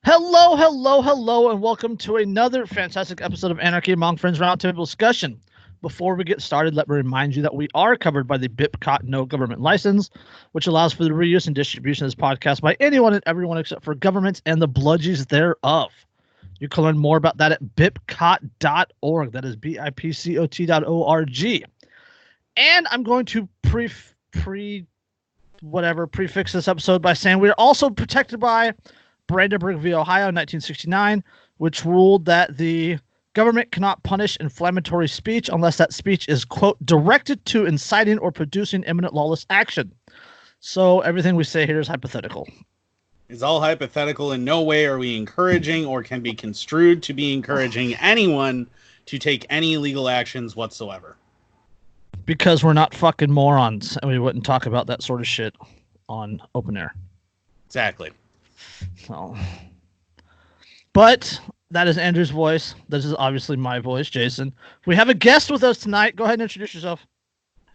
Hello, hello, hello, and welcome to another fantastic episode of Anarchy Among Friends Roundtable Discussion. Before we get started, let me remind you that we are covered by the BIPCOT No Government License, which allows for the reuse and distribution of this podcast by anyone and everyone except for governments and the bludgies thereof. You can learn more about that at bipcot.org. That is BIPCOT.org. And I'm going to prefix this episode by saying we are also protected by Brandenburg v. Ohio, 1969, which ruled that the government cannot punish inflammatory speech unless that speech is, quote, directed to inciting or producing imminent lawless action. So everything we say here is hypothetical. It's all hypothetical. In no way are we encouraging or can be construed to be encouraging anyone to take any legal actions whatsoever. Because we're not fucking morons, and we wouldn't talk about that sort of shit on open air. Exactly. So, but that is Andrew's voice. This is obviously my voice, Jason. We have a guest with us tonight. Go ahead and introduce yourself.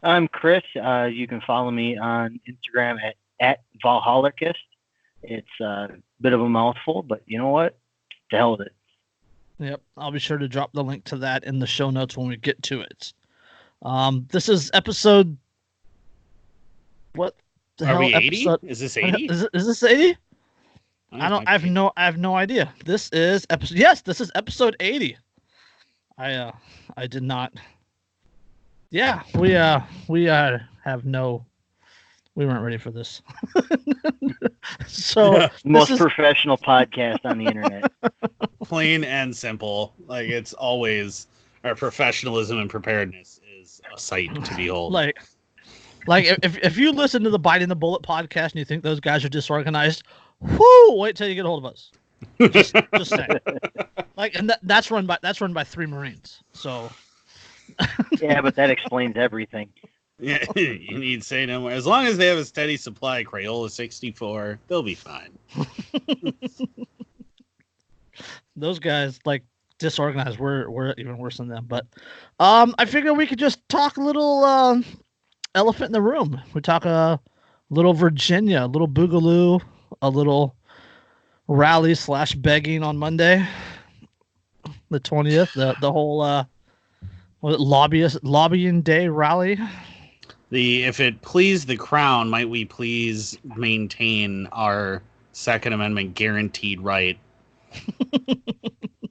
I'm Chris. You can follow me on Instagram at Valhalicist. It's a bit of a mouthful, but you know what? To hell with it. Yep, I'll be sure to drop the link to that in the show notes when we get to it. This is episode. What the hell? Are we 80? Episode... Is this 80? Is this 80? I have no idea. This is episode. Yes, this is episode 80. I did not. Yeah, we have no. We weren't ready for this. So most professional podcast on the internet. Plain and simple. Like it's always our professionalism and preparedness is a sight to behold. Like if you listen to the Biting the Bullet podcast and you think those guys are disorganized, whoo! Wait till you get a hold of us. Just say. Like, and that's run by 3 Marines. So. Yeah, but that explains everything. Yeah, you need to say no more. As long as they have a steady supply of Crayola 64, they'll be fine. Those guys, like, disorganized. We're even worse than them. But I figure we could just talk a little elephant in the room. We talk a little Virginia, a little Boogaloo, a little rally / begging on Monday, the 20th. The whole lobbying day rally. If it please the crown, might we please maintain our Second Amendment guaranteed right?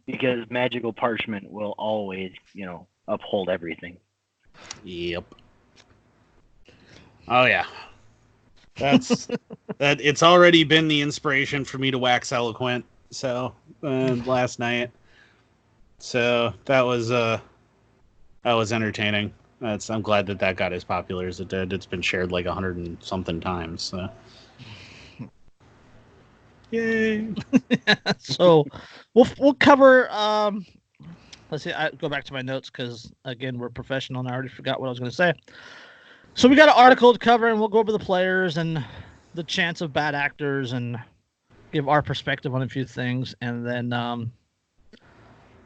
Because magical parchment will always, uphold everything. Yep. Oh yeah. That's that. It's already been the inspiration for me to wax eloquent. So last night. So that was entertaining. I'm glad that got as popular as it did. It's been shared like 100 and something times. So. Yay! So we'll cover. Let's see. I go back to my notes because again we're professional and I already forgot what I was going to say. So we got an article to cover and we'll go over the players and the chance of bad actors and give our perspective on a few things and then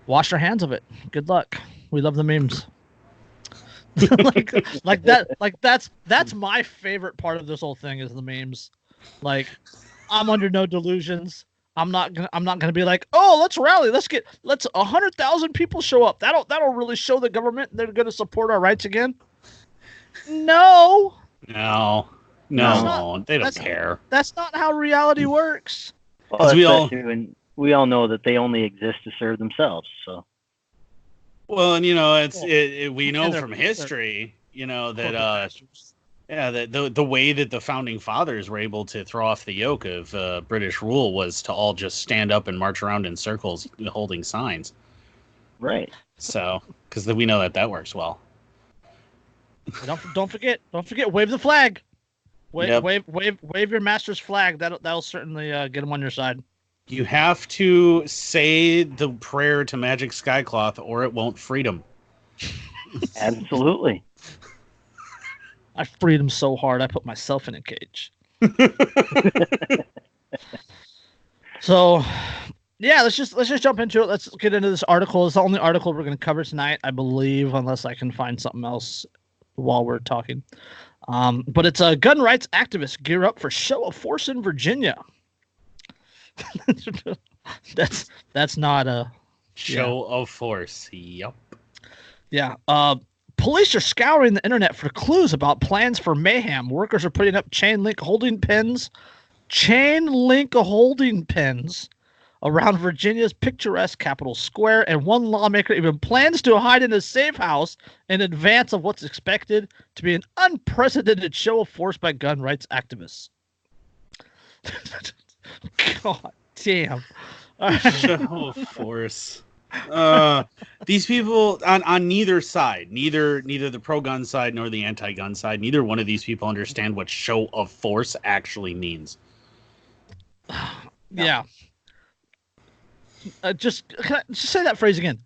wash our hands of it. Good luck. We love the memes. That's my favorite part of this whole thing is the memes. Like, I'm under no delusions. I'm not gonna be like, oh, let's rally, let's 100,000 people show up. That'll really show the government they're gonna support our rights again. No, they don't care. That's not how reality works. Well, we all know that they only exist to serve themselves. So. Well, and we know from history, that the way that the founding fathers were able to throw off the yoke of British rule was to all just stand up and march around in circles holding signs. Right. So, because we know that works well. Don't forget, wave the flag. Yep. Wave your master's flag. That'll certainly get them on your side. You have to say the prayer to Magic Skycloth or it won't freedom. Absolutely. I freed him so hard I put myself in a cage. So, yeah, let's just jump into it. Let's get into this article. It's the only article we're going to cover tonight, I believe, unless I can find something else while we're talking. But it's a gun rights activist gear up for show of force in Virginia. That's not a show of force. Yep. Yeah. Police are scouring the internet for clues about plans for mayhem. Workers are putting up chain link holding pens around Virginia's picturesque Capitol Square, and one lawmaker even plans to hide in a safe house in advance of what's expected to be an unprecedented show of force by gun rights activists. God damn. Show of force. These people on neither side, neither the pro-gun side nor the anti-gun side, neither one of these people understand what show of force actually means. Yeah. Just say that phrase again.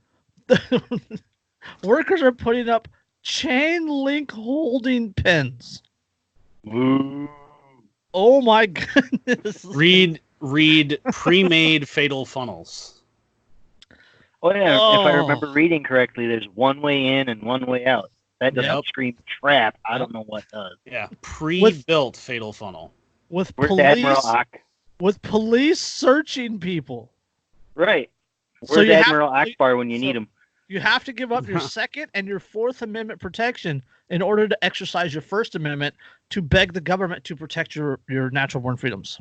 Workers are putting up chain link holding pens. Ooh. Oh my goodness. Read pre-made fatal funnels. Oh yeah, if I remember reading correctly, there's one way in and one way out. That doesn't scream trap. I don't know what does. Yeah, pre-built fatal funnel. Where's Admiral Ock? With police searching people. Right. Where's Admiral Akbar when you need him? You have to give up your Second and your Fourth Amendment protection in order to exercise your First Amendment to beg the government to protect your natural-born freedoms.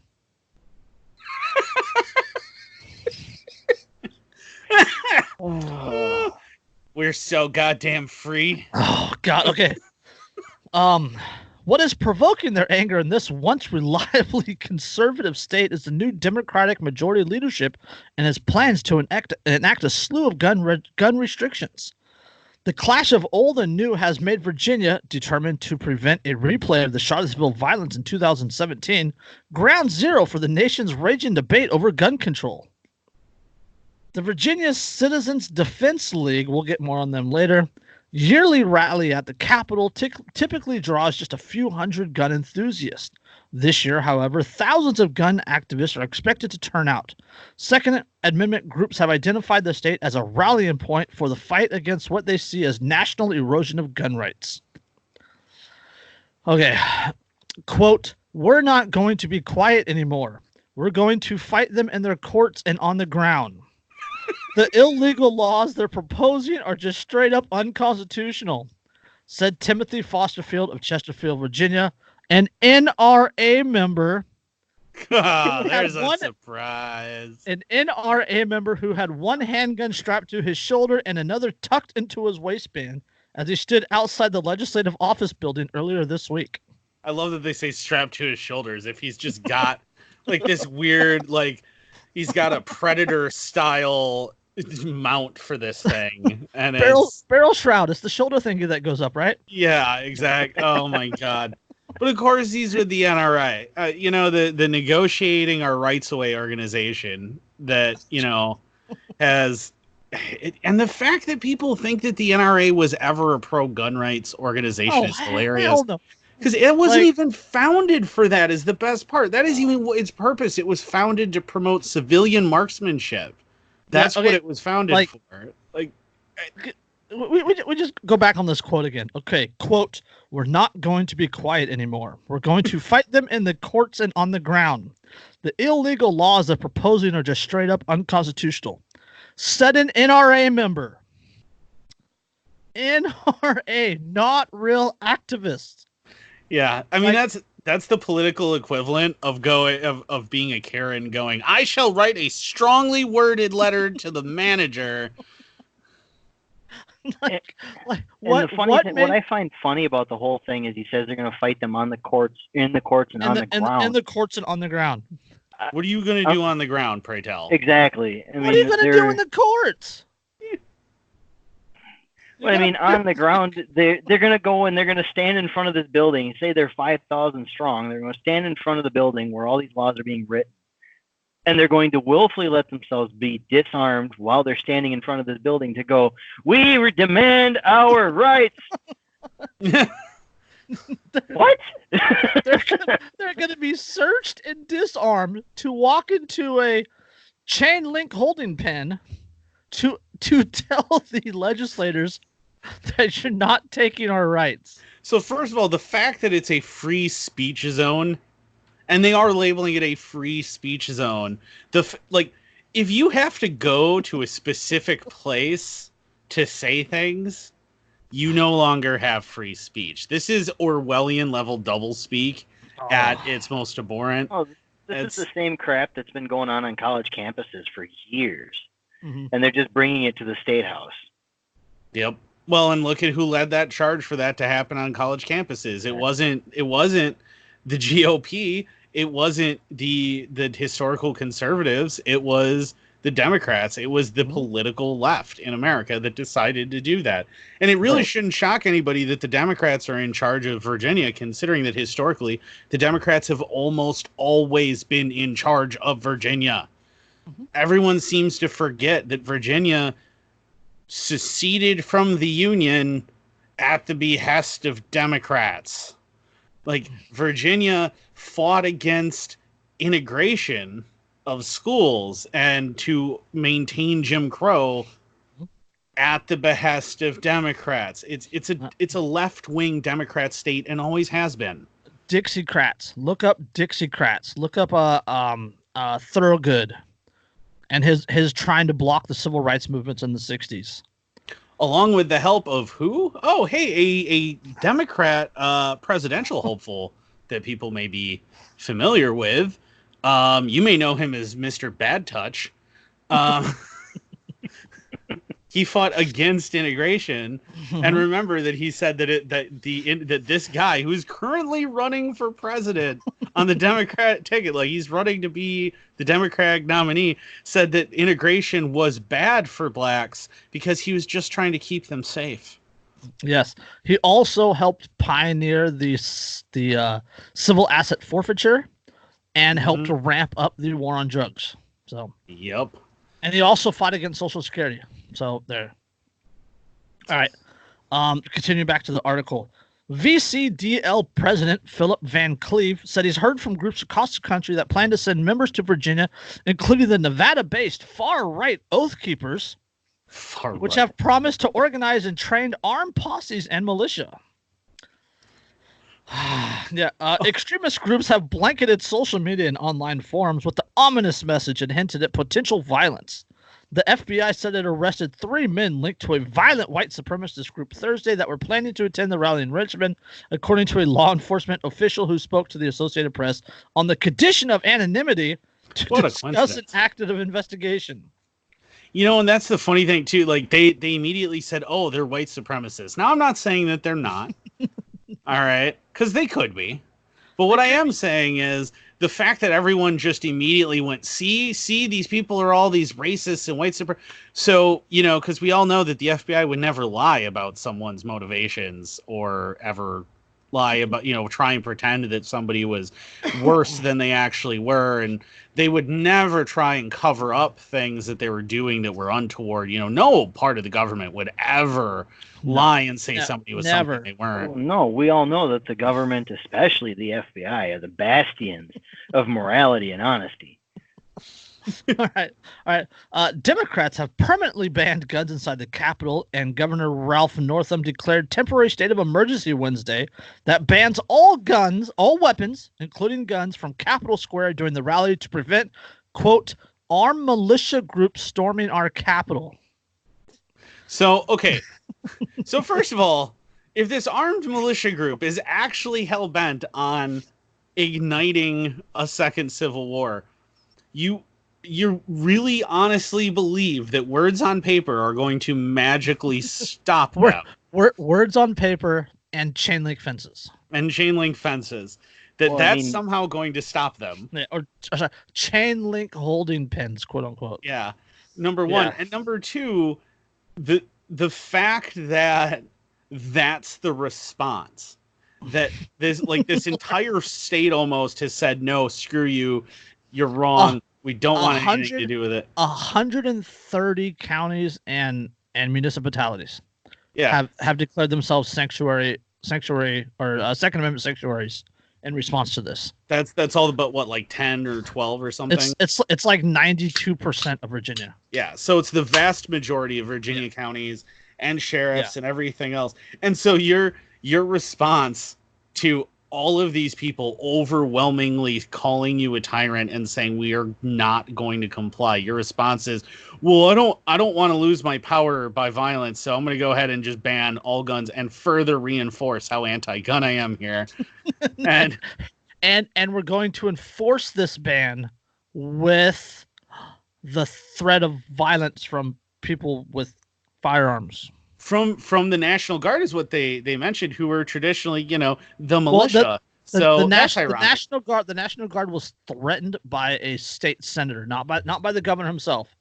We're so goddamn free. Oh God. Okay. What is provoking their anger in this once reliably conservative state is the new Democratic majority leadership and its plans to enact a slew of gun restrictions. The clash of old and new has made Virginia, determined to prevent a replay of the Charlottesville violence in 2017, ground zero for the nation's raging debate over gun control. The Virginia Citizens Defense League, we'll get more on them later, yearly rally at the Capitol typically draws just a few hundred gun enthusiasts. This year, however, thousands of gun activists are expected to turn out. Second Amendment groups have identified the state as a rallying point for the fight against what they see as national erosion of gun rights. Okay, quote, "We're not going to be quiet anymore. We're going to fight them in their courts and on the ground. The illegal laws they're proposing are just straight up unconstitutional," said Timothy Fosterfield of Chesterfield, Virginia, an NRA member. There's a surprise. An NRA member who had one handgun strapped to his shoulder and another tucked into his waistband as he stood outside the legislative office building earlier this week. I love that they say strapped to his shoulders. If he's just got like this weird, like he's got a Predator style mount for this thing, and barrel shroud. It's the shoulder thingy that goes up, right? Yeah, exactly. Oh my God. But of course, he's with the NRA. The Negotiating Our Rights Away organization that has, and the fact that people think that the NRA was ever a pro-gun rights organization is hilarious. Because it wasn't even founded for that. Is the best part. That is even its purpose. It was founded to promote civilian marksmanship. That's what it was founded for. We just go back on this quote again. Okay, quote, "We're not going to be quiet anymore. We're going to fight them in the courts and on the ground. The illegal laws they're proposing are just straight up unconstitutional," said an NRA member. NRA, not real activists. Yeah, I mean that's the political equivalent of being a Karen going, "I shall write a strongly worded letter to the manager." What I find funny about the whole thing is he says they're going to fight them in the courts and on the ground. In the courts and on the ground. What are you going to do on the ground, pray tell? Exactly. What are you going to do in the courts? Well, I mean, on the ground, they're going to go and they're going to stand in front of this building. Say they're 5,000 strong. They're going to stand in front of the building where all these laws are being written. And they're going to willfully let themselves be disarmed while they're standing in front of this building to go, "We demand our rights." What? They're going to be searched and disarmed to walk into a chain link holding pen to tell the legislators that you're not taking our rights. So first of all, the fact that it's a free speech zone, and they are labeling it a free speech zone, if you have to go to a specific place to say things, you no longer have free speech. This is Orwellian level doublespeak at its most abhorrent. Oh, this is the same crap that's been going on college campuses for years, and they're just bringing it to the State House. Yep. Well, and look at who led that charge for that to happen on college campuses. It wasn't the GOP. It wasn't the historical conservatives. It was the Democrats. It was the political left in America that decided to do that. And it really shouldn't shock anybody that the Democrats are in charge of Virginia, considering that historically the Democrats have almost always been in charge of Virginia. Everyone seems to forget that Virginia seceded from the Union at the behest of Democrats. Like, Virginia fought against integration of schools and to maintain Jim Crow at the behest of Democrats. It's a left-wing Democrat state and always has been. Dixiecrats. Look up Dixiecrats. Look up Thorogood and his trying to block the civil rights movements in the 60s. Along with the help of who? Oh, hey, a Democrat presidential hopeful that people may be familiar with. You may know him as Mr. Bad Touch. He fought against integration, and remember that he said that this guy who's currently running for president on the Democrat ticket, like he's running to be the Democratic nominee, said that integration was bad for blacks because he was just trying to keep them safe. Yes, he also helped pioneer the civil asset forfeiture and helped to ramp up the war on drugs. So. Yep. And he also fought against Social Security. So there. All right. Continue back to the article. VCDL President Philip Van Cleve said he's heard from groups across the country that plan to send members to Virginia, including the Nevada-based far-right Oath Keepers, which have promised to organize and train armed posses and militia. Extremist groups have blanketed social media and online forums with the ominous message and hinted at potential violence. The FBI said it arrested 3 men linked to a violent white supremacist group Thursday that were planning to attend the rally in Richmond, according to a law enforcement official who spoke to the Associated Press on the condition of anonymity to discuss an active investigation. You know, and that's the funny thing, too. Like, they immediately said, oh, they're white supremacists. Now, I'm not saying that they're not. All right, because they could be. But what I am saying is the fact that everyone just immediately went, see, these people are all these racists and white supremacists. So, you know, because we all know that the FBI would never lie about someone's motivations or ever lie about, you know, try and pretend that somebody was worse than they actually were. And they would never try and cover up things that they were doing that were untoward. You know, no part of the government would ever lie and say somebody was something they weren't. Oh, no, we all know that the government, especially the FBI, are the bastions of morality and honesty. All right. Democrats have permanently banned guns inside the Capitol, and Governor Ralph Northam declared temporary state of emergency Wednesday that bans all weapons, including guns, from Capitol Square during the rally to prevent, quote, armed militia groups storming our Capitol. So, okay. So, first of all, if this armed militia group is actually hell-bent on igniting a second civil war, you really honestly believe that words on paper are going to magically stop them? Words on paper and chain link fences. That's somehow going to stop them. Yeah, or chain link holding pins, quote unquote. Yeah. Number one. Yeah. And number two, the fact that that's the response. That this entire state almost has said, no, screw you, you're wrong. We don't want anything to do with it. 130 counties and municipalities have declared themselves sanctuary or Second Amendment sanctuaries in response to this. That's all but what, like 10 or 12 or something? It's like 92% of Virginia. Yeah, so it's the vast majority of Virginia counties and sheriffs and everything else. And so your response to all of these people overwhelmingly calling you a tyrant and saying we are not going to comply, your response is, well, I don't want to lose my power by violence, so I'm going to go ahead and just ban all guns and further reinforce how anti-gun I am here. and we're going to enforce this ban with the threat of violence from people with firearms. From the National Guard is what they mentioned, who were traditionally, the militia. The National Guard was threatened by a state senator, not by the governor himself.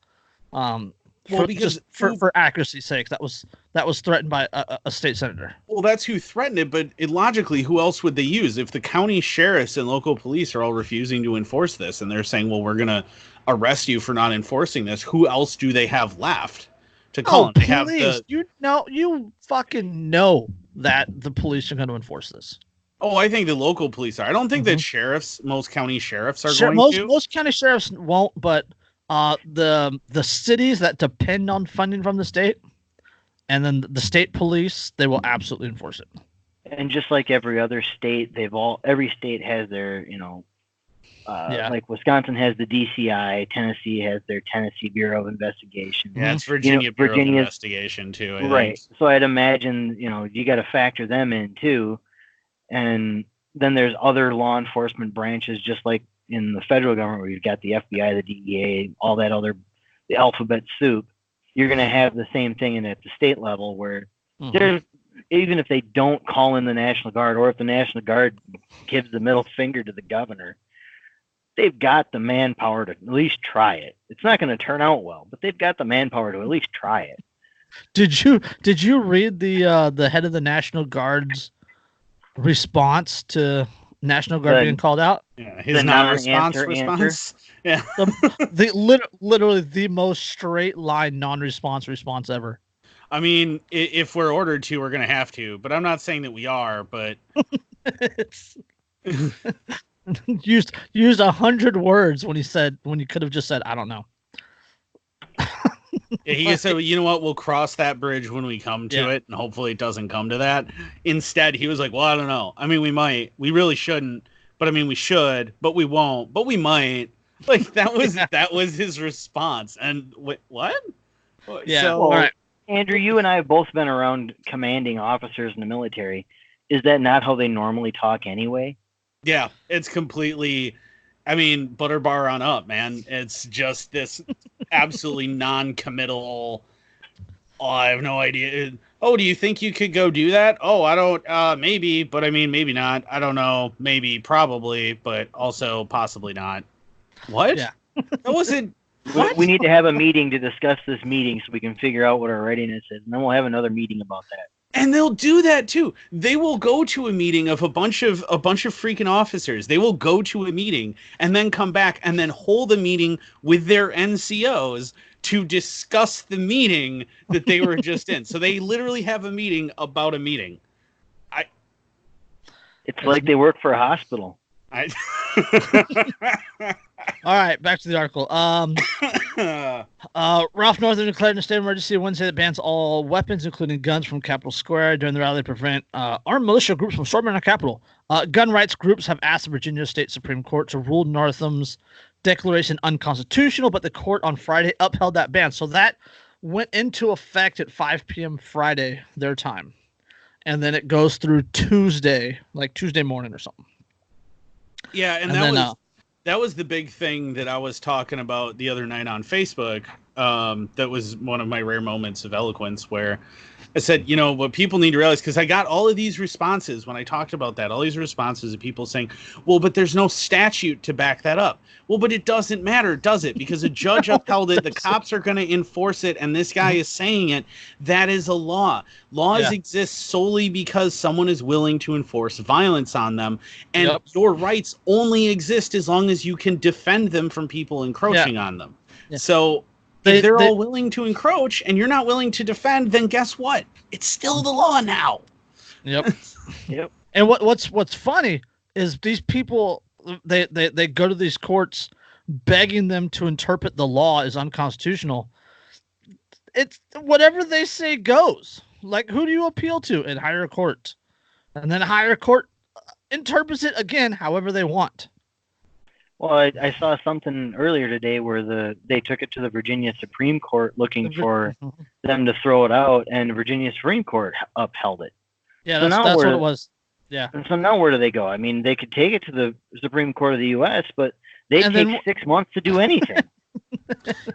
Because for accuracy's sake, that was threatened by a state senator. Well, that's who threatened it, but logically, who else would they use? If the county sheriffs and local police are all refusing to enforce this, and they're saying, well, we're going to arrest you for not enforcing this, who else do they have left to call them? They have you fucking know that the police are going to enforce this. Oh, I think the local police are. I don't think that most county sheriffs are going to. Most county sheriffs won't, but the cities that depend on funding from the state, and then the state police, they will absolutely enforce it. And just like every other state, every state has their, like Wisconsin has the DCI, Tennessee has their Tennessee Bureau of Investigation. Yeah, it's Virginia Bureau of Investigation too. I think. So I'd imagine, you got to factor them in too. And then there's other law enforcement branches, just like in the federal government, where you've got the FBI, the DEA, all that the alphabet soup. You're going to have the same thing at the state level, where there's, even if they don't call in the National Guard, or if the National Guard gives the middle finger to the governor, they've got the manpower to at least try it. It's not going to turn out well, but they've got the manpower to at least try it. Did you read the head of the National Guard's response to National Guard being called out? Yeah, his non-response response. Yeah, literally the most straight line non-response ever. I mean, if we're ordered to, we're going to have to, but I'm not saying that we are, but used 100 words when you could have just said, I don't know. Yeah, he said, well, you know what, we'll cross that bridge when we come to it, and hopefully it doesn't come to that. Instead, he was like, well, I don't know. I mean, we might. We really shouldn't. But I mean, we should, but we won't. But we might. Like, that was his response. And what? Yeah. So, all right. Andrew, you and I have both been around commanding officers in the military. Is that not how they normally talk anyway? Yeah, it's completely, I mean, butter bar on up, man. It's just this absolutely non-committal, I have no idea. Oh, do you think you could go do that? Oh, I don't, maybe, but I mean, maybe not. I don't know. Maybe, probably, but also possibly not. What? Yeah. That wasn't. We need to have a meeting to discuss this meeting so we can figure out what our readiness is, and then we'll have another meeting about that. And they'll do that too. They will go to a meeting of a bunch of freaking officers. They will go to a meeting and then come back and then hold a meeting with their NCOs to discuss the meeting that they were just in. So they literally have a meeting about a meeting. It's like they work for a hospital. All right, back to the article. Ralph Northam declared a state of emergency Wednesday that bans all weapons, including guns, from Capitol Square during the rally to prevent armed militia groups from storming our Capitol. Gun rights groups have asked the Virginia State Supreme Court to rule Northam's declaration unconstitutional, but the court on Friday upheld that ban. So that went into effect at 5 p.m. Friday, their time. And then it goes through Tuesday morning or something. Yeah, and that was the big thing that I was talking about the other night on Facebook. That was one of my rare moments of eloquence where I said, what people need to realize, because I got all of these responses when I talked about that, all these responses of people saying, well, but there's no statute to back that up. Well, but it doesn't matter, does it? Because a judge upheld it, the cops are going to enforce it, and this guy is saying it. That is a law. Laws exist solely because someone is willing to enforce violence on them, and your rights only exist as long as you can defend them from people encroaching on them. Yeah. So if they're all willing to encroach and you're not willing to defend, then guess what? It's still the law now. Yep. Yep. And what's funny is these people, they go to these courts begging them to interpret the law as unconstitutional. It's whatever they say goes. Like, who do you appeal to in higher court? And then higher court interprets it again however they want. Well, I saw something earlier today where they took it to the Virginia Supreme Court looking for them to throw it out, and the Virginia Supreme Court upheld it. Yeah, that's what it was. Yeah. And so now where do they go? I mean, they could take it to the Supreme Court of the U.S., but they take 6 months to do anything.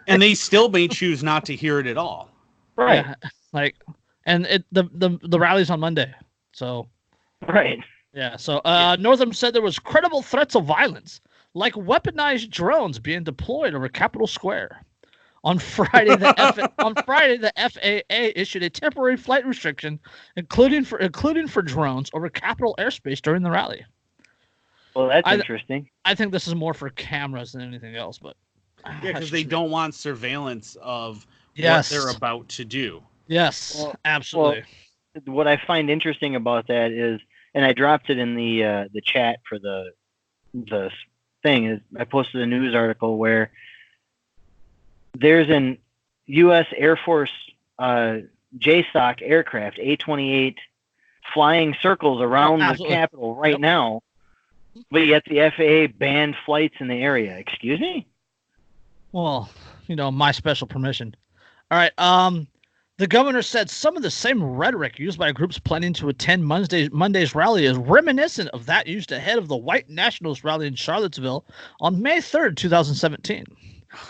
And they still may choose not to hear it at all. Right. Yeah, the rally's on Monday. So. Right. Yeah. So Northam said there was credible threats of violence, like weaponized drones being deployed over Capitol Square. On Friday, the FAA issued a temporary flight restriction, including for drones over Capitol airspace during the rally. Well, that's interesting. I think this is more for cameras than anything else, but yeah, because they don't want surveillance of what they're about to do. Yes, absolutely. Well, what I find interesting about that is, and I dropped it in the chat for the thing, is I posted a news article where there's an U.S. Air Force JSOC aircraft, A-28, flying circles around the Capitol right now, but yet the FAA banned flights in the area. Excuse me? Well, my special permission. All right. The governor said some of the same rhetoric used by groups planning to attend Monday's rally is reminiscent of that used ahead of the white nationalist rally in Charlottesville on May 3rd, 2017.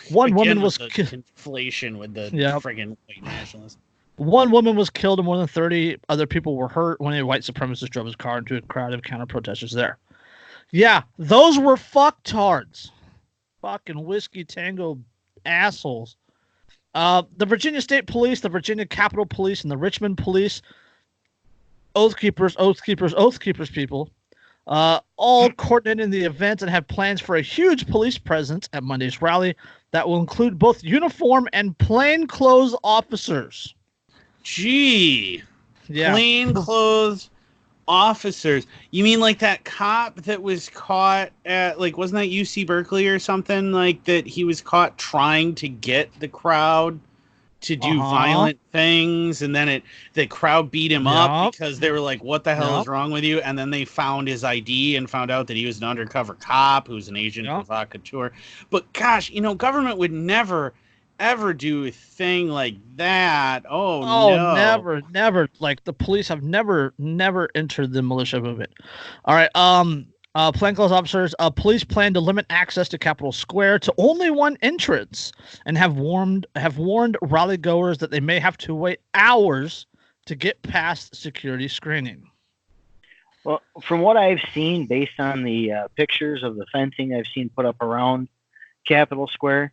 One woman was killed. Inflation with the friggin' white nationalists. One woman was killed and more than 30 other people were hurt when a white supremacist drove his car into a crowd of counter-protesters there. Yeah, those were fucktards. Fucking whiskey tango assholes. The Virginia State Police, the Virginia Capitol Police, and the Richmond Police, Oath Keepers people, all coordinated the event and have plans for a huge police presence at Monday's rally that will include both uniform and plainclothes officers. Gee. Yeah. Plainclothes officers. You mean like that cop that was caught at, wasn't that UC Berkeley or something? Like that he was caught trying to get the crowd to do violent things, and then the crowd beat him up because they were like, what the hell is wrong with you? And then they found his ID and found out that he was an undercover cop who's an agent provocateur. But gosh, government would never ever do a thing like that. Oh no. Never. Like the police have never entered the militia movement. All right. Plainclothes officers, police plan to limit access to Capitol Square to only one entrance and have warned rally goers that they may have to wait hours to get past security screening. Well, from what I've seen, based on the pictures of the fencing I've seen put up around Capitol Square,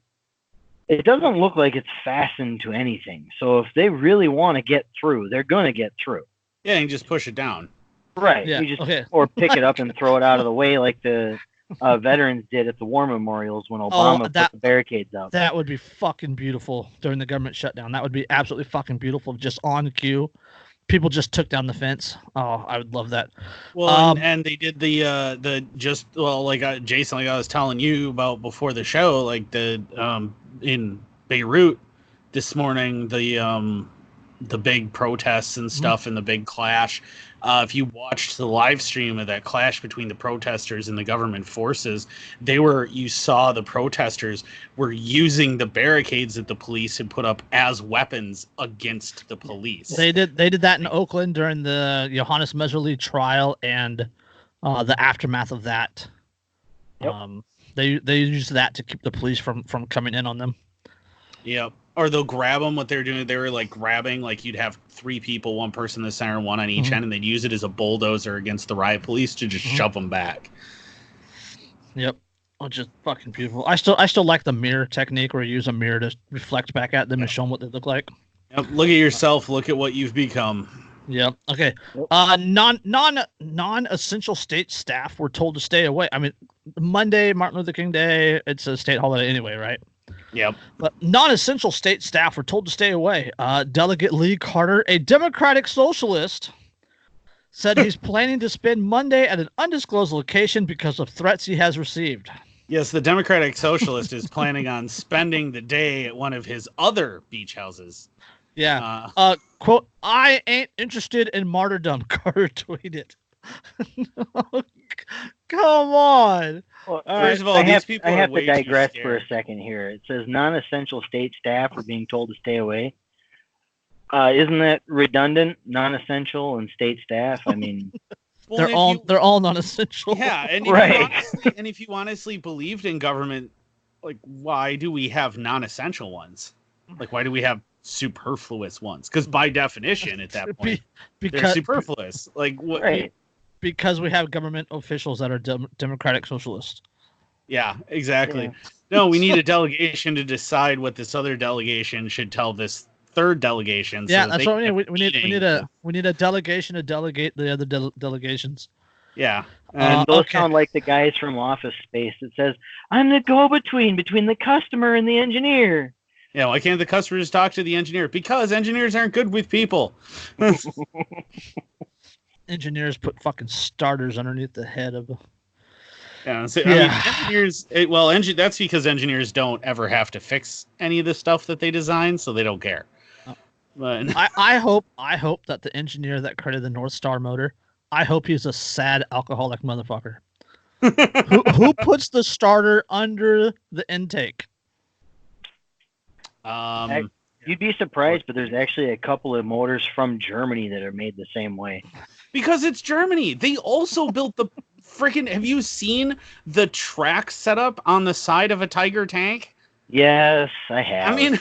it doesn't look like it's fastened to anything. So if they really want to get through, they're going to get through. Yeah, and just push it down. Right. Yeah. Or pick it up and throw it out of the way like the veterans did at the war memorials when Obama put the barricades out. That would be fucking beautiful during the government shutdown. That would be absolutely fucking beautiful. Just on cue. People just took down the fence. Oh, I would love that. Well, and they did Jason, like I was telling you about before the show, like in Beirut this morning, the big protests and stuff and the big clash. If you watched the live stream of that clash between the protesters and the government forces, you saw the protesters were using the barricades that the police had put up as weapons against the police. They did that in Oakland during the Johannes Meserly trial and the aftermath of that. Yep. They used that to keep the police from coming in on them. Yep. Or they'll grab them. What they were doing, they were grabbing, you'd have three people, one person in the center, one on each end, and they'd use it as a bulldozer against the riot police to just shove them back. Yep. Which is fucking beautiful. I still like the mirror technique where you use a mirror to reflect back at them and show them what they look like. Yep. Look at yourself. Look at what you've become. Yep. Okay. Non-essential state staff were told to stay away. I mean, Monday, Martin Luther King Day, it's a state holiday anyway, right? Yep. But non-essential state staff were told to stay away. Delegate Lee Carter, a Democratic socialist, said he's planning to spend Monday at an undisclosed location because of threats he has received. Yes, the Democratic socialist is planning on spending the day at one of his other beach houses. Yeah. Quote, I ain't interested in martyrdom, Carter tweeted. Oh, Come on. Well, First of all, these people I are have way to too digress scared. for a second here. It says non-essential state staff are being told to stay away. Isn't that redundant? Non-essential and state staff. I mean, Well, they're all non-essential. yeah, and Right. if you honestly believed in government, like, why do we have non-essential ones? Like, why do we have superfluous ones? Because by definition, at that point, they're because superfluous. Like, what? right. because we have government officials that are democratic socialists. Yeah, exactly. Yeah. No, we need a delegation to decide what this other delegation should tell this third delegation. Yeah, so that's they what we can need. have a We need meeting. we need a delegation to delegate the other delegations. Yeah. And those okay. sound like the guys from Office Space that says, "I'm the go-between between the customer and the engineer." Yeah, why can't the customers talk to the engineer? Because engineers aren't good with people. Engineers put fucking starters underneath the head of. Yeah, so, Yeah. I mean, engineers. That's because engineers don't ever have to fix any of the stuff that they design, so they don't care. Oh. But I hope that the engineer that created the North Star motor, I hope he's a sad alcoholic motherfucker. who puts the starter under the intake? You'd be surprised, but there's actually a couple of motors from Germany that are made the same way. Because it's Germany. They also built the freaking. Have you seen the track setup on the side of a Tiger tank? Yes, I have. I mean,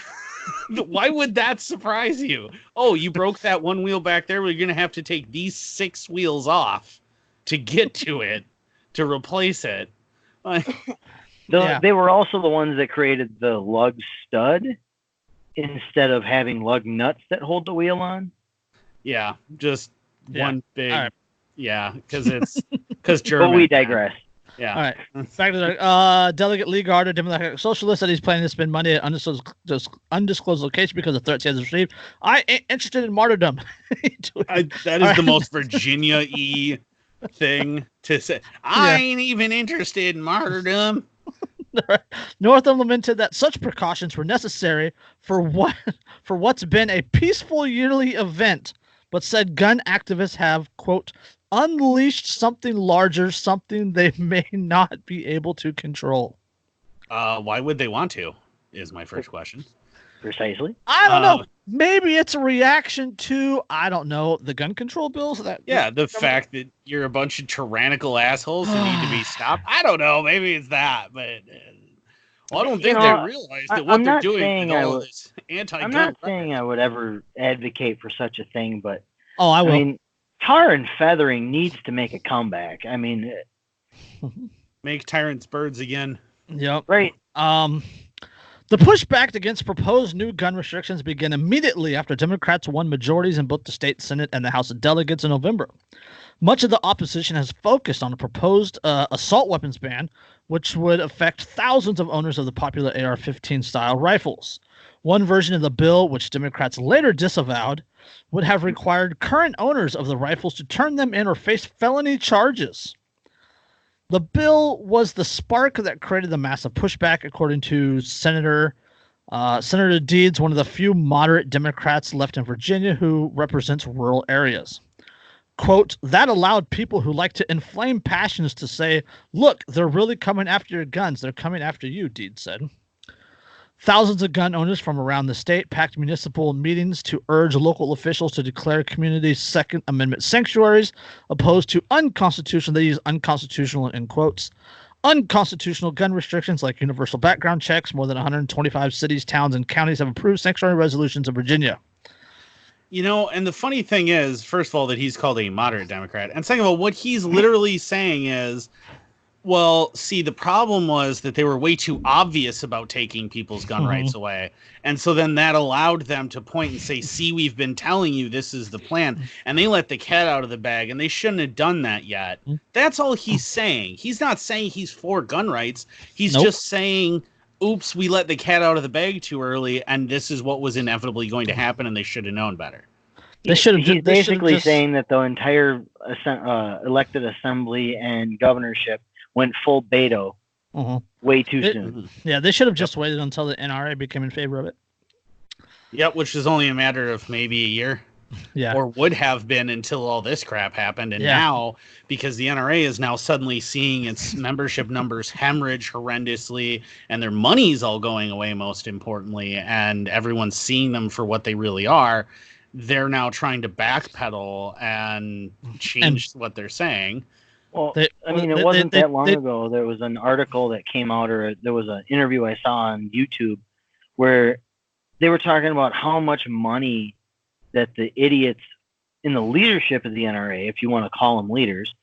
why would that surprise you? Oh, you broke that one wheel back there. Well, you're going to have to take these 6 wheels off to get to it, to replace it. They were also the ones that created the lug stud instead of having lug nuts that hold the wheel on. Yeah, just one big. All right. Yeah, because German. But we digress. Yeah. All right. Back to the Delegate Lee Gardner, Democratic Socialist, said he's planning to spend money at undisclosed location because of threats he has received. I ain't interested in martyrdom. That is the most Virginia-y thing to say. I ain't even interested in martyrdom. Northam lamented that such precautions were necessary for what's been a peaceful yearly event, but said gun activists have, quote, unleashed something larger, something they may not be able to control. Why would they want to, is my first question. Precisely. I don't know. Maybe it's a reaction to, I don't know, the gun control bills. The fact that you're a bunch of tyrannical assholes who need to be stopped. I don't know. Maybe it's that, but I don't think they realize that what they're doing with all this anti-gun. I'm not saying I would ever advocate for such a thing, but I will. I mean, tar and feathering needs to make a comeback. I mean, make tyrants birds again. Yep. Right. The pushback against proposed new gun restrictions began immediately after Democrats won majorities in both the state Senate and the House of Delegates in November. Much of the opposition has focused on a proposed assault weapons ban, which would affect thousands of owners of the popular AR-15 style rifles. One version of the bill, which Democrats later disavowed, would have required current owners of the rifles to turn them in or face felony charges. The bill was the spark that created the massive pushback, according to Senator Deeds, one of the few moderate Democrats left in Virginia who represents rural areas. Quote, that allowed people who like to inflame passions to say, look, they're really coming after your guns. They're coming after you, Deeds said. Thousands of gun owners from around the state packed municipal meetings to urge local officials to declare communities' Second Amendment sanctuaries, opposed to unconstitutional, they use unconstitutional in quotes, unconstitutional gun restrictions like universal background checks. More than 125 cities, towns, and counties have approved sanctuary resolutions in Virginia. You know, and the funny thing is, first of all, that he's called a moderate Democrat. And second of all, what he's literally saying is, well, see, the problem was that they were way too obvious about taking people's gun rights away. And so then that allowed them to point and say, see, we've been telling you this is the plan. And they let the cat out of the bag, and they shouldn't have done that yet. That's all he's saying. He's not saying he's for gun rights. He's just saying, oops, we let the cat out of the bag too early, and this is what was inevitably going to happen, and they should have known better. He's basically saying that the entire elected assembly and governorship went full Beto way too soon. Yeah, they should have just waited until the NRA became in favor of it. Yep, which is only a matter of maybe a year. Yeah. Or would have been until all this crap happened. And now, because the NRA is now suddenly seeing its membership numbers hemorrhage horrendously, and their money's all going away, most importantly, and everyone's seeing them for what they really are, they're now trying to backpedal and change what they're saying. Well, it wasn't that long ago. There was an article that came out, or there was an interview I saw on YouTube where they were talking about how much money that the idiots in the leadership of the NRA, if you want to call them leaders,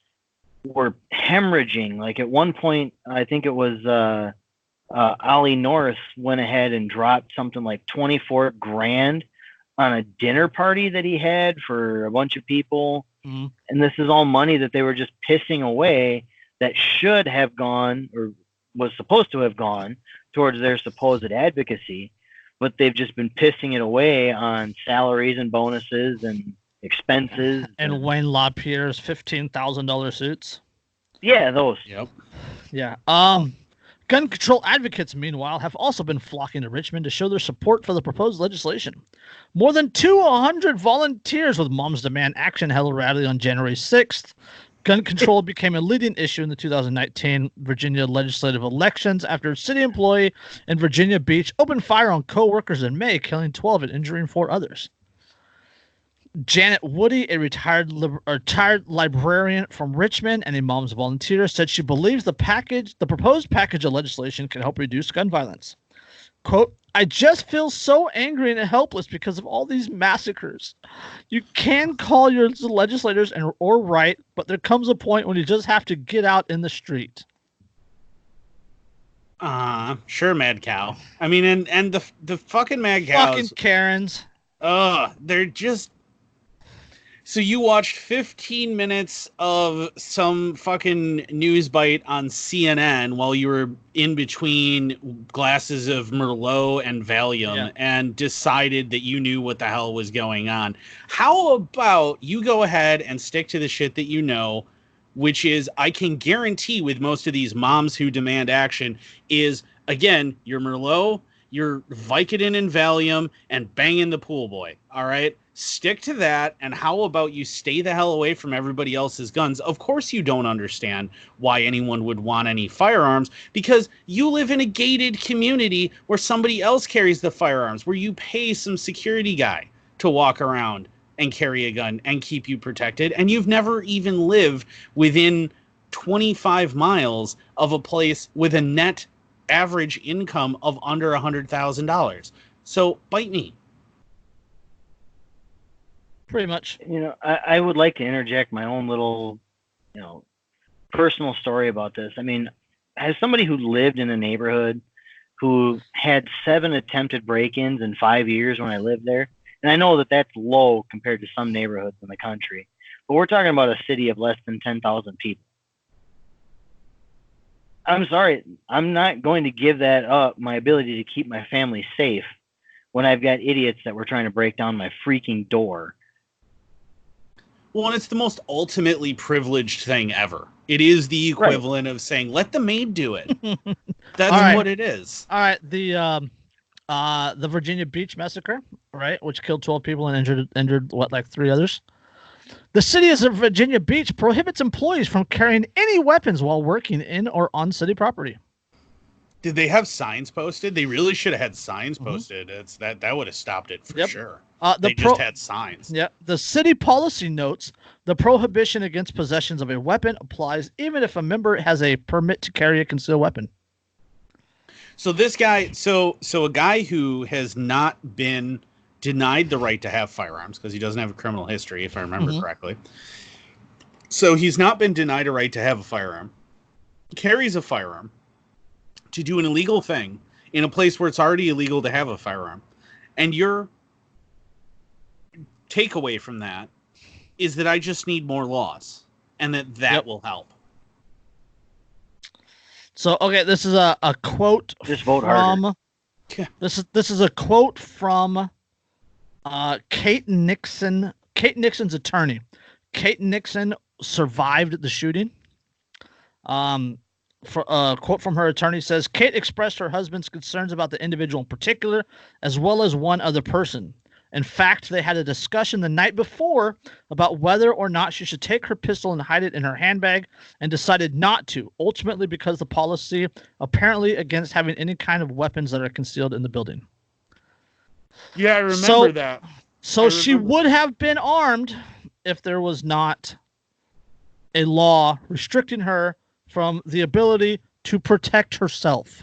were hemorrhaging. Like at one point, I think it was Ollie Norris went ahead and dropped something like $24,000 on a dinner party that he had for a bunch of people. Mm-hmm. And this is all money that they were just pissing away that should have gone, or was supposed to have gone, towards their supposed advocacy. But they've just been pissing it away on salaries and bonuses and expenses. And Wayne LaPierre's $15,000 suits. Yeah, those. Yep. Yeah. Gun control advocates, meanwhile, have also been flocking to Richmond to show their support for the proposed legislation. More than 200 volunteers with Moms Demand Action held a rally on January 6th. Gun control became a leading issue in the 2019 Virginia legislative elections after a city employee in Virginia Beach opened fire on co-workers in May, killing 12 and injuring 4 others. Janet Woody, a retired librarian from Richmond and a mom's volunteer, said she believes the proposed package of legislation can help reduce gun violence. Quote, I just feel so angry and helpless because of all these massacres. You can call your legislators or right, but there comes a point when you just have to get out in the street. Sure, Mad Cow. I mean, and the fucking Mad Cows. Fucking Karens. They're just... So you watched 15 minutes of some fucking news bite on CNN while you were in between glasses of Merlot and Valium and decided that you knew what the hell was going on. How about you go ahead and stick to the shit that you know, which is, I can guarantee with most of these moms who demand action is, again, your Merlot, your Vicodin and Valium, and banging the pool boy, all right? Stick to that, and how about you stay the hell away from everybody else's guns? Of course you don't understand why anyone would want any firearms, because you live in a gated community where somebody else carries the firearms, where you pay some security guy to walk around and carry a gun and keep you protected, and you've never even lived within 25 miles of a place with a net average income of under $100,000. So bite me. Pretty much. You know, I would like to interject my own little, personal story about this. I mean, as somebody who lived in a neighborhood who had 7 attempted break-ins in 5 years when I lived there, and I know that that's low compared to some neighborhoods in the country, but we're talking about a city of less than 10,000 people. I'm sorry, I'm not going to give that up, my ability to keep my family safe, when I've got idiots that were trying to break down my freaking door. Well, and it's the most ultimately privileged thing ever. It is the equivalent of saying, let the maid do it. That's what it is. All right. The Virginia Beach massacre, right, which killed 12 people and injured what, like 3 others? The city of Virginia Beach prohibits employees from carrying any weapons while working in or on city property. Did they have signs posted? They really should have had signs posted. It's that would have stopped it for sure. They just had signs. Yeah. The city policy notes the prohibition against possessions of a weapon applies even if a member has a permit to carry a concealed weapon. So this guy, so a guy who has not been denied the right to have firearms because he doesn't have a criminal history, if I remember correctly. So he's not been denied a right to have a firearm, carries a firearm to do an illegal thing in a place where it's already illegal to have a firearm. And your takeaway from that is that I just need more laws and that will help. So, okay, this is a quote Just vote from harder. This is a quote from Kate Nixon, Kate Nixon's attorney. Kate Nixon survived the shooting. For a quote from her attorney says, Kate expressed her husband's concerns about the individual in particular, as well as one other person. In fact, they had a discussion the night before about whether or not she should take her pistol and hide it in her handbag, and decided not to, ultimately because the policy apparently against having any kind of weapons that are concealed in the building. Yeah, I remember that. So she would have been armed if there was not a law restricting her from the ability to protect herself.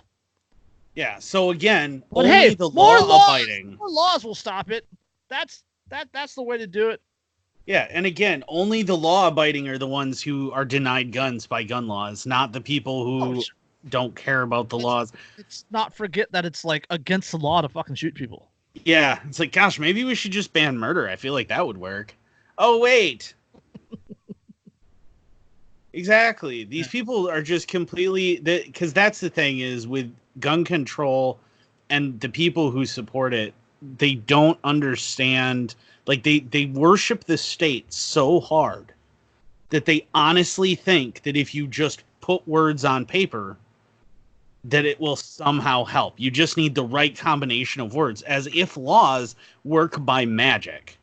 Yeah, so again, but only hey, the more law-abiding. More laws will stop it. That's the way to do it. Yeah, and again, only the law-abiding are the ones who are denied guns by gun laws, not the people who don't care about the laws. Let's not forget that it's like against the law to fucking shoot people. Yeah, it's like, gosh, maybe we should just ban murder. I feel like that would work. Oh, wait. Exactly. These people are just completely... Because that's the thing is with gun control and the people who support it, they don't understand... Like, they worship the state so hard that they honestly think that if you just put words on paper, that it will somehow help. You just need the right combination of words, as if laws work by magic.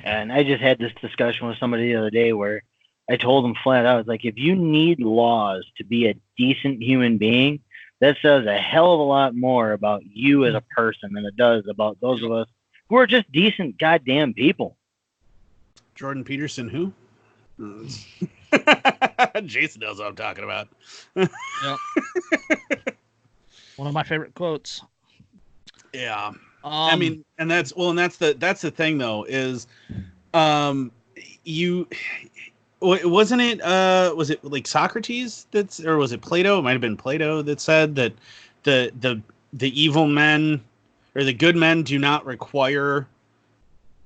And I just had this discussion with somebody the other day where I told them flat out, I was like, if you need laws to be a decent human being, that says a hell of a lot more about you as a person than it does about those of us who are just decent goddamn people. Jordan Peterson, who? Jason knows what I'm talking about. Yep. One of my favorite quotes. Yeah. I mean, and that's the thing though, is wasn't it was it like Socrates or was it Plato? It might have been Plato that said that the evil men or the good men do not require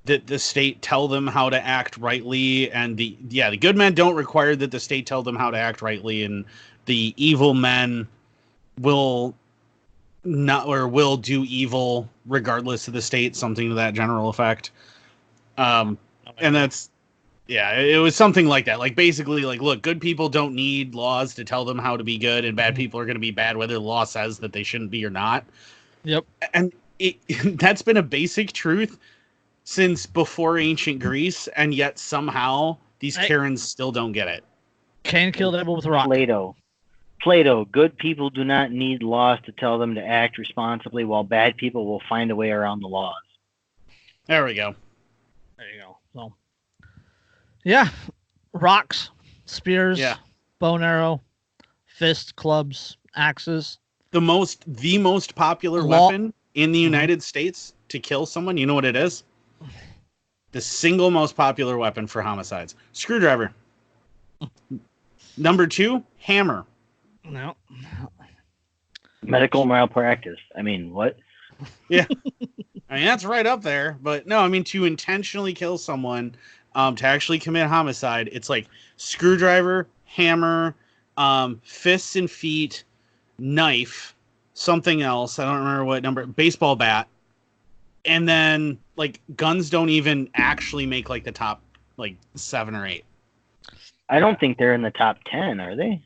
that the state tell them how to act rightly, and the good men don't require that the state tell them how to act rightly, and the evil men will not or will do evil regardless of the state, something to that general effect. And that's it was something like that. Like basically, like, look, good people don't need laws to tell them how to be good, and bad people are going to be bad whether the law says that they shouldn't be or not. Yep. And that's been a basic truth since before ancient Greece, and yet somehow these Karens still don't get it. Cain killed Abel with a rock. Plato, good people do not need laws to tell them to act responsibly, while bad people will find a way around the laws. There we go. There you go. So, yeah, rocks, spears, bow and arrow, fists, clubs, axes. The most popular weapon in the United States to kill someone, you know what it is? The single most popular weapon for homicides. Screwdriver. Number 2, hammer. No. Medical malpractice. I mean, what? Yeah. I mean, that's right up there. But no, I mean, to intentionally kill someone, to actually commit homicide, it's like screwdriver, hammer, fists and feet, knife, something else. I don't remember what number. Baseball bat. And then, like, guns don't even actually make, like, the top, like, 7 or 8. I don't think they're in the top 10, are they?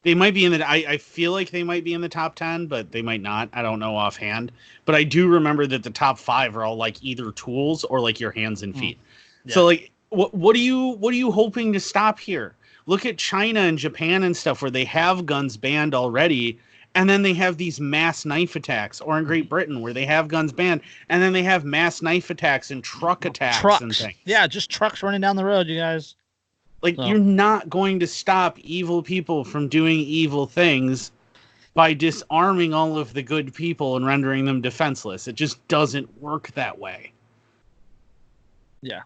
They might be in the... I feel like they might be in the top 10, but they might not. I don't know offhand. But I do remember that the top 5 are all, like, either tools or, like, your hands and feet. Yeah. So, like, what are you hoping to stop here? Look at China and Japan and stuff where they have guns banned already, and then they have these mass knife attacks, or in Great Britain where they have guns banned, and then they have mass knife attacks and truck attacks and things. Yeah, just trucks running down the road, you guys. Like, you're not going to stop evil people from doing evil things by disarming all of the good people and rendering them defenseless. It just doesn't work that way. Yeah.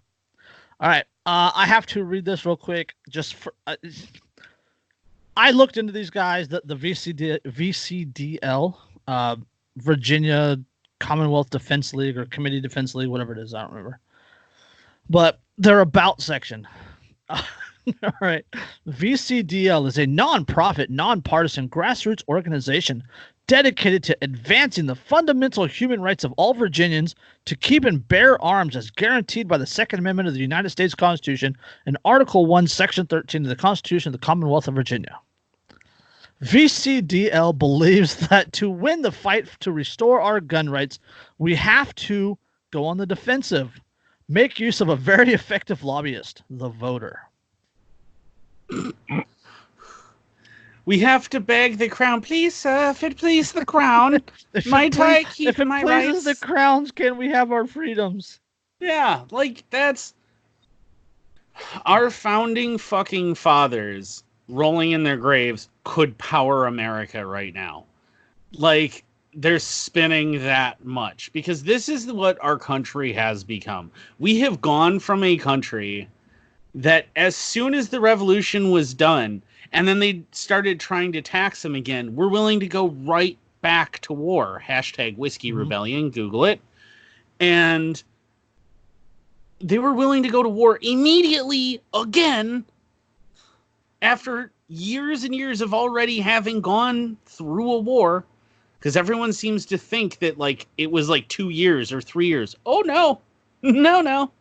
All right. I have to read this real quick. Just for... I looked into these guys, the VCDL, Virginia Commonwealth Defense League or Committee Defense League, whatever it is, I don't remember. But their about section. All right. VCDL is a non-profit, nonpartisan grassroots organization dedicated to advancing the fundamental human rights of all Virginians to keep and bear arms as guaranteed by the Second Amendment of the United States Constitution and Article 1, Section 13 of the Constitution of the Commonwealth of Virginia. VCDL believes that to win the fight to restore our gun rights, we have to go on the defensive. Make use of a very effective lobbyist, the voter. We have to beg the crown, please, sir, if it please the crown, might I keep my rights? If it pleases the crowns, can we have our freedoms? Yeah, like, that's our founding fucking fathers rolling in their graves could power America right now. Like, they're spinning that much because this is what our country has become. We have gone from a country that as soon as the revolution was done and then they started trying to tax them again, we're willing to go right back to war. Hashtag Whiskey Rebellion, Google it. And they were willing to go to war immediately again after years and years of already having gone through a war. Because everyone seems to think that, like, it was, like, 2 years or 3 years. Oh, no. No.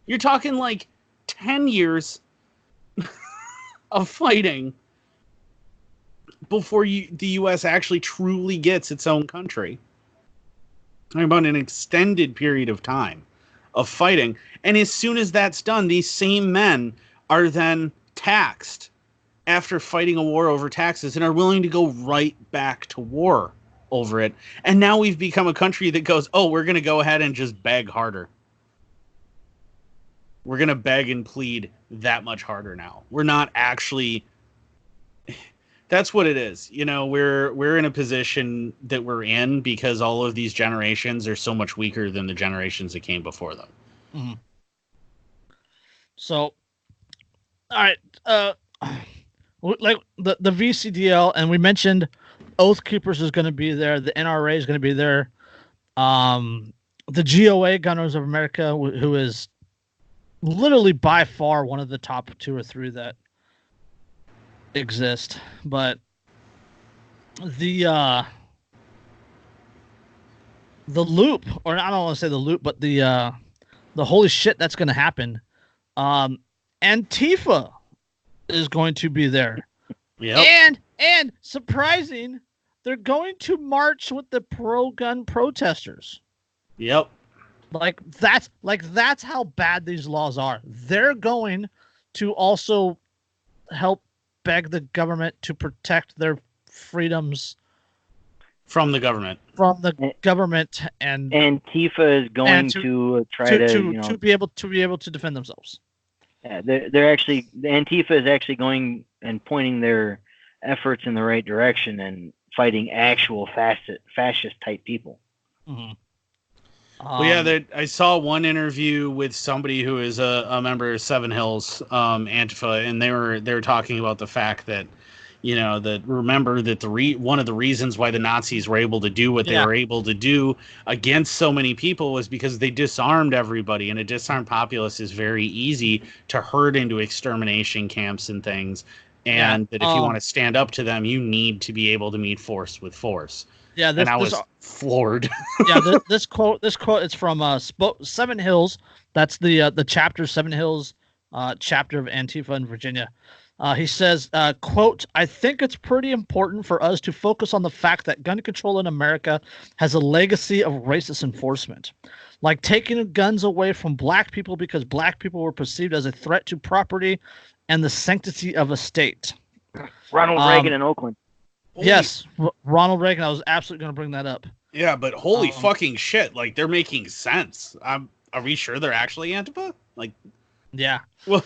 You're talking, like, 10 years of fighting before the U.S. actually truly gets its own country. Talking about an extended period of time of fighting. And as soon as that's done, these same men are then taxed after fighting a war over taxes and are willing to go right back to war over it. And now we've become a country that goes, oh, we're going to go ahead and just beg harder. We're going to beg and plead that much harder now. We're not actually... That's what it is. You know, we're in a position that we're in because all of these generations are so much weaker than the generations that came before them. Mm-hmm. So, all right. Like the VCDL, and we mentioned Oath Keepers is going to be there. The NRA is going to be there. The GOA, Gunners of America, who is literally by far one of the top 2 or 3 that exist. But the loop, or I don't want to say the loop, but the holy shit that's going to happen. Antifa is going to be there. Yep. And surprising, they're going to march with the pro-gun protesters. Yep. That's how bad these laws are. They're going to also help beg the government to protect their freedoms from the government. And Antifa is going to try to be able to defend themselves. Yeah, they're actually, the Antifa is actually going and pointing their efforts in the right direction and fighting actual fascist type people. Mm-hmm. Well, yeah, I saw one interview with somebody who is a member of Seven Hills Antifa, and they were talking about the fact that, you know, that remember that one of the reasons why the Nazis were able to do what they were able to do against so many people was because they disarmed everybody, and a disarmed populace is very easy to herd into extermination camps and things, and that if you want to stand up to them, you need to be able to meet force with force. Yeah, and I was floored. This quote is from Seven Hills. That's the chapter, Seven Hills chapter of Antifa in Virginia. He says, quote, "I think it's pretty important for us to focus on the fact that gun control in America has a legacy of racist enforcement, like taking guns away from black people because black people were perceived as a threat to property and the sanctity of a state." Ronald Reagan in Oakland. Yes, Ronald Reagan. I was absolutely going to bring that up. Yeah, but holy fucking shit! Like, they're making sense. Are we sure they're actually Antifa? Like, yeah. Well,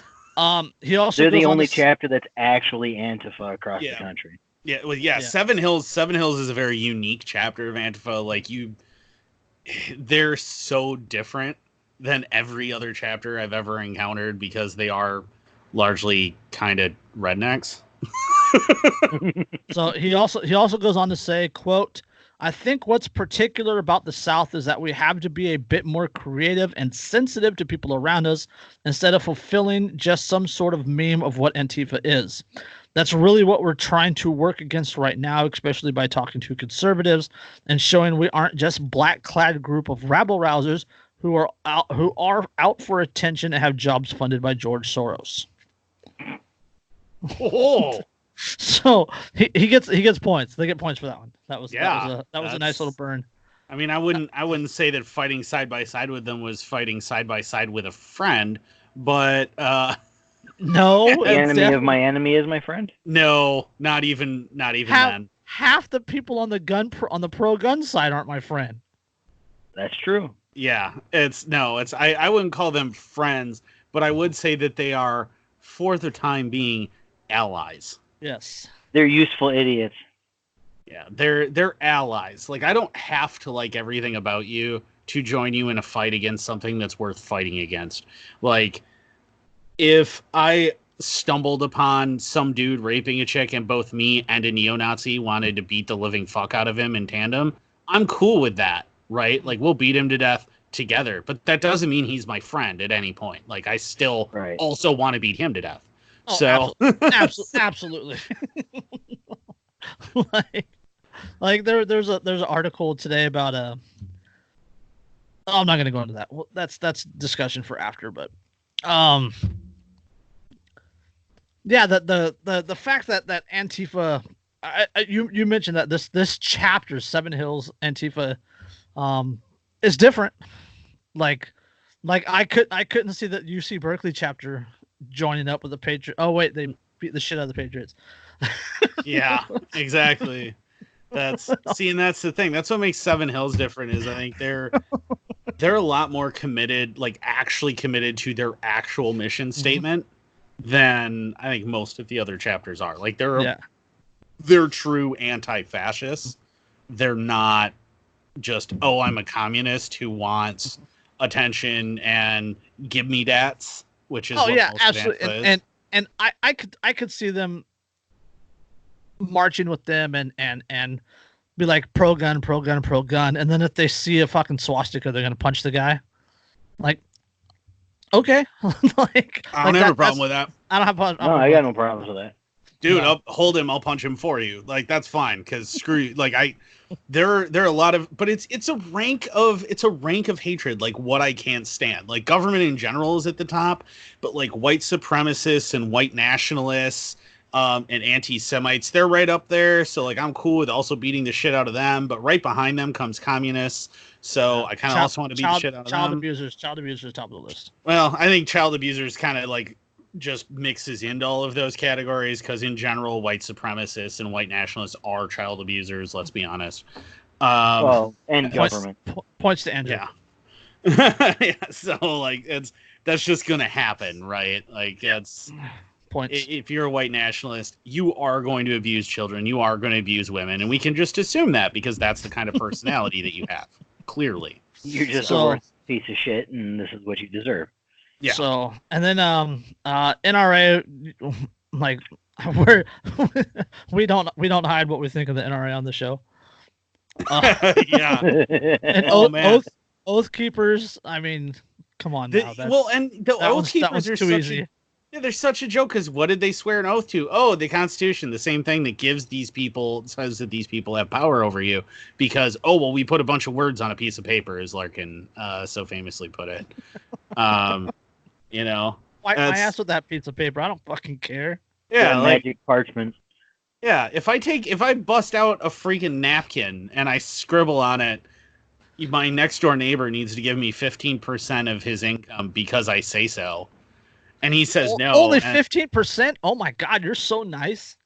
he also they're the only chapter that's actually Antifa across the country. Yeah, well, yeah. Seven Hills is a very unique chapter of Antifa. Like, they're so different than every other chapter I've ever encountered because they are largely kind of rednecks. So he also goes on to say, quote, "I think what's particular about the South is that we have to be a bit more creative and sensitive to people around us instead of fulfilling just some sort of meme of what Antifa is. That's really what we're trying to work against right now, especially by talking to conservatives and showing we aren't just black-clad group of rabble-rousers who are out for attention and have jobs funded by George Soros." Oh. So he gets points. They get points for that one. That was a nice little burn. I mean, I wouldn't say that fighting side by side with them was fighting side by side with a friend, but no, The enemy of my enemy is my friend. no, not even then. Half the people on the pro gun side aren't my friend. That's true. Yeah, I wouldn't call them friends, but I would say that they are, for the time being, allies. Yes. They're useful idiots. Yeah, they're allies. Like, I don't have to like everything about you to join you in a fight against something that's worth fighting against. Like, if I stumbled upon some dude raping a chick and both me and a neo-Nazi wanted to beat the living fuck out of him in tandem, I'm cool with that, right? Like, we'll beat him to death together, but that doesn't mean he's my friend at any point. Like, I still also want to beat him to death. Oh, so absolutely. like there's an article today about I'm not going to go into that. Well, that's discussion for after, but yeah, the fact that Antifa, you mentioned that this chapter, Seven Hills Antifa, is different. Like I couldn't see the UC Berkeley chapter joining up with the Patriots. Oh wait, they beat the shit out of the Patriots. Yeah, exactly. That's the thing. That's what makes Seven Hills different. Is I think they're a lot more committed, like actually committed to their actual mission statement than I think most of the other chapters are. Like they're true anti-fascists. They're not just, oh, I'm a communist who wants attention and give me dats, which is what most absolutely. of Antifa is. And I could see them marching with them and be like pro gun, and then if they see a fucking swastika, they're gonna punch the guy. Like, okay, I don't have a problem with that. I don't have. I got no problems with that. Dude, I'll hold him. I'll punch him for you. Like, that's fine. Because screw you. Like, there are a lot of, but it's a rank of hatred. Like, what I can't stand. Like, government in general is at the top, but like white supremacists and white nationalists, and anti-Semites, they're right up there. So like, I'm cool with also beating the shit out of them. But right behind them comes communists. So I kind of also want to beat the shit out of them. Child abusers, top of the list. Well, I think child abusers kind of like just mixes into all of those categories, because in general, white supremacists and white nationalists are child abusers. Let's be honest. And government points to Andrew. Yeah. Yeah. So like, that's just gonna happen, right? Like, that's points. If you're a white nationalist, you are going to abuse children. You are going to abuse women, and we can just assume that because that's the kind of personality that you have. Clearly, you're just a worthless piece of shit, and this is what you deserve. Yeah. So, and then NRA, like we don't hide what we think of the NRA on the show. Yeah. And oath keepers. I mean, come on now. The oath keepers are too easy. They're such a joke, because what did they swear an oath to? Oh, the Constitution, the same thing that says that these people have power over you, because, oh, well, we put a bunch of words on a piece of paper, as Larkin so famously put it. You know, I asked with that piece of paper. I don't fucking care. Yeah, like, magic parchment. Yeah, if I bust out a freaking napkin and I scribble on it, my next door neighbor needs to give me 15% of his income because I say so. And he says no. Only 15%? Oh my God, you're so nice.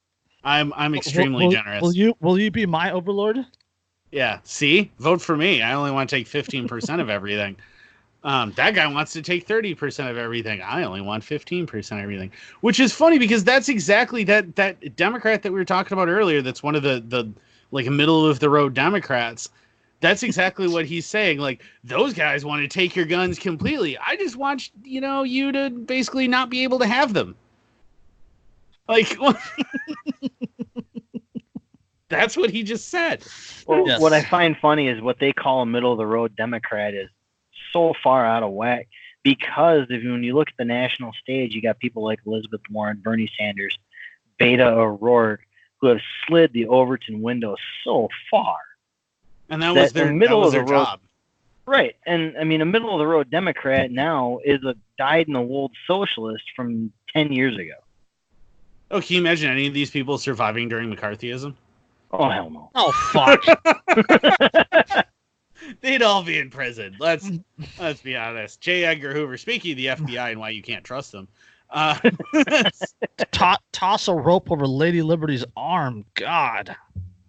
I'm extremely generous. Will you be my overlord? Yeah. See, vote for me. I only want to take 15% of everything. That guy wants to take 30% of everything. I only want 15% of everything. Which is funny, because that's exactly that Democrat that we were talking about earlier. That's one of the like middle of the road Democrats. That's exactly what he's saying. Like, those guys want to take your guns completely. I just want, you to basically not be able to have them. Like, that's what he just said. Well, yes. What I find funny is what they call a middle of the road Democrat is so far out of whack, because when you look at the national stage, you got people like Elizabeth Warren, Bernie Sanders, Beto O'Rourke, who have slid the Overton window so far. And that was their job. Right. And I mean, a middle of the road Democrat now is a dyed-in-the-wool socialist from 10 years ago. Oh, can you imagine any of these people surviving during McCarthyism? Oh, hell no. Oh, fuck. they'd all be in prison. Let's be honest. J. Edgar Hoover, speaking of the FBI and why you can't trust them. Toss a rope over Lady Liberty's arm. God.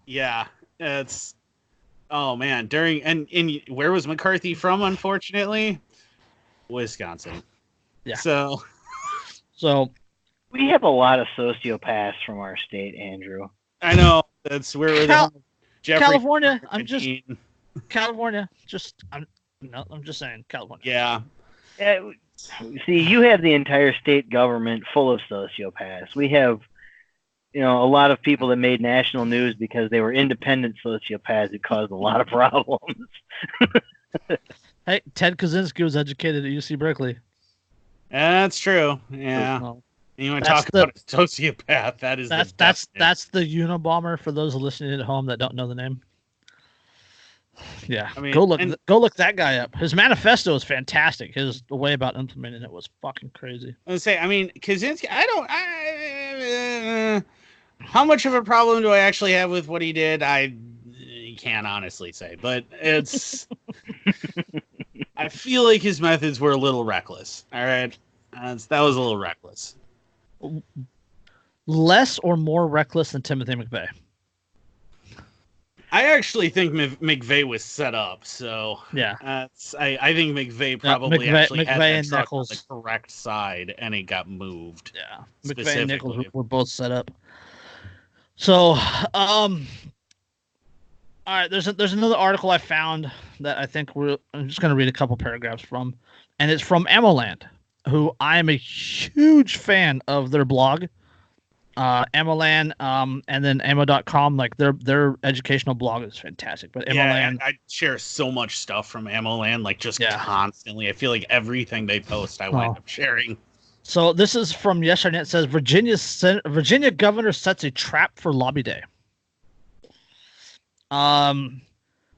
Yeah, it's. Oh man, and where was McCarthy from? Unfortunately, Wisconsin. Yeah. So we have a lot of sociopaths from our state, Andrew. I know that's where California. California. I'm just saying, California. Yeah. See, you have the entire state government full of sociopaths. We have, a lot of people that made national news because they were independent sociopaths who caused a lot of problems. Hey, Ted Kaczynski was educated at UC Berkeley. That's true. Yeah. Well, you want to talk about a sociopath? That's the Unabomber for those listening at home that don't know the name. Yeah, I mean, go look that guy up. His manifesto is fantastic. His way about implementing it was fucking crazy. Kaczynski. How much of a problem do I actually have with what he did? I can't honestly say, but it's. I feel like his methods were a little reckless. All right, that was a little reckless. Less or more reckless than Timothy McVeigh? I actually think McVeigh was set up. So yeah, I think McVeigh probably actually had that truck on the correct side, and it got moved. Yeah, McVeigh and Nichols were both set up. So, all right. There's another article I found that I think I'm just going to read a couple paragraphs from, and it's from Ammoland, who I am a huge fan of their blog. Ammoland, and then ammo.com, like their educational blog is fantastic. But Ammoland, I share so much stuff from Ammoland, like constantly. I feel like everything they post, I wind up sharing. So this is from yesterday. It says Virginia governor sets a trap for lobby day.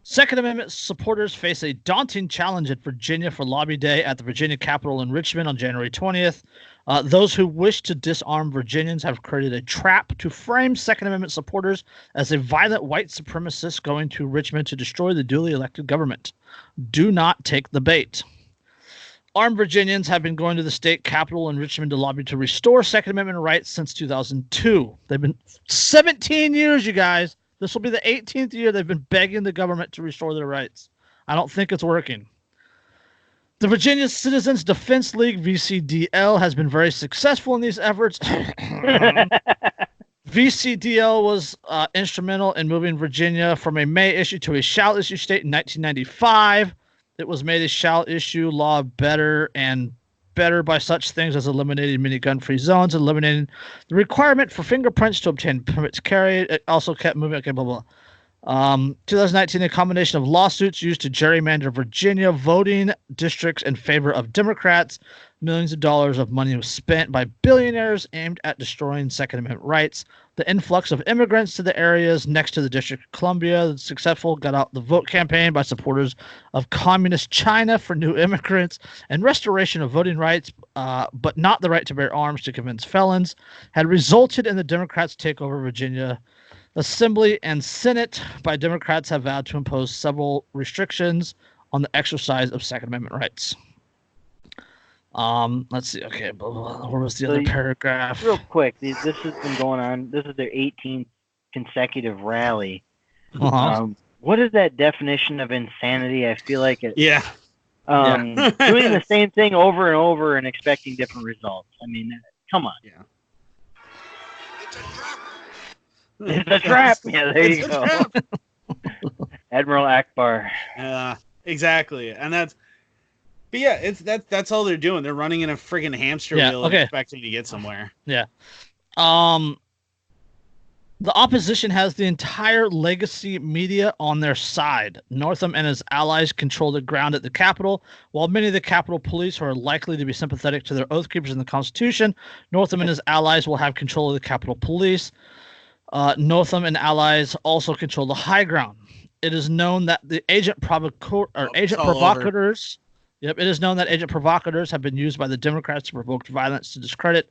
Second Amendment supporters face a daunting challenge at Virginia for lobby day at the Virginia Capitol in Richmond on January 20th. Those who wish to disarm Virginians have created a trap to frame Second Amendment supporters as a violent white supremacist going to Richmond to destroy the duly elected government. Do not take the bait. Armed Virginians have been going to the state capitol in Richmond to lobby to restore Second Amendment rights since 2002. They've been 17 years, you guys. This will be the 18th year they've been begging the government to restore their rights. I don't think it's working. The Virginia Citizens Defense League, VCDL, has been very successful in these efforts. VCDL was instrumental in moving Virginia from a may issue to a shall issue state in 1995. It was made a shall issue law better by such things as eliminating many gun-free zones, eliminating the requirement for fingerprints to obtain permits carried. It also kept moving. Okay, blah, blah. 2019, a combination of lawsuits used to gerrymander Virginia voting districts in favor of Democrats. Millions of dollars of money was spent by billionaires aimed at destroying Second Amendment rights. The influx of immigrants to the areas next to the District of Columbia, the successful got out the vote campaign by supporters of communist China for new immigrants and restoration of voting rights, but not the right to bear arms to convince felons, had resulted in the Democrats' takeover of Virginia. Assembly and Senate by Democrats have vowed to impose several restrictions on the exercise of Second Amendment rights. Let's see. Okay, where was the other paragraph? Real quick, this has been going on. This is their 18th consecutive rally. What is that definition of insanity? I feel like it. Yeah. Doing the same thing over and over and expecting different results. I mean, come on. Yeah. It's a trap. Yeah, there you go. Admiral Akbar. Yeah, exactly. And that's all they're doing. They're running in a friggin' hamster wheel and expecting to get somewhere. Yeah. The opposition has the entire legacy media on their side. Northam and his allies control the ground at the Capitol, while many of the Capitol Police who are likely to be sympathetic to their oath keepers in the Constitution. Northam and his allies will have control of the Capitol Police. Northam and allies also control the high ground. It is known that the agent provocateurs. It is known that agent provocateurs have been used by the Democrats to provoke violence to discredit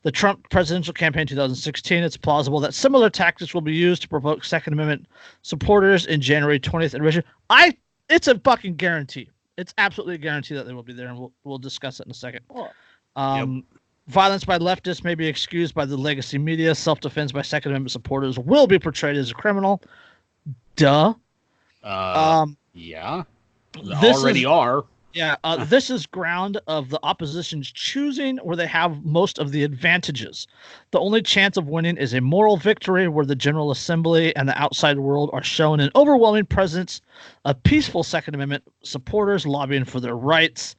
the Trump presidential campaign 2016. It's plausible that similar tactics will be used to provoke Second Amendment supporters in January 20th in Richmond. it's a fucking guarantee. It's absolutely a guarantee that they will be there, and we'll discuss it in a second. Violence by leftists may be excused by the legacy media. Self-defense by Second Amendment supporters will be portrayed as a criminal. Duh. Yeah. Already are. Yeah. This is ground of the opposition's choosing where they have most of the advantages. The only chance of winning is a moral victory where the General Assembly and the outside world are shown an overwhelming presence of peaceful Second Amendment supporters lobbying for their rights.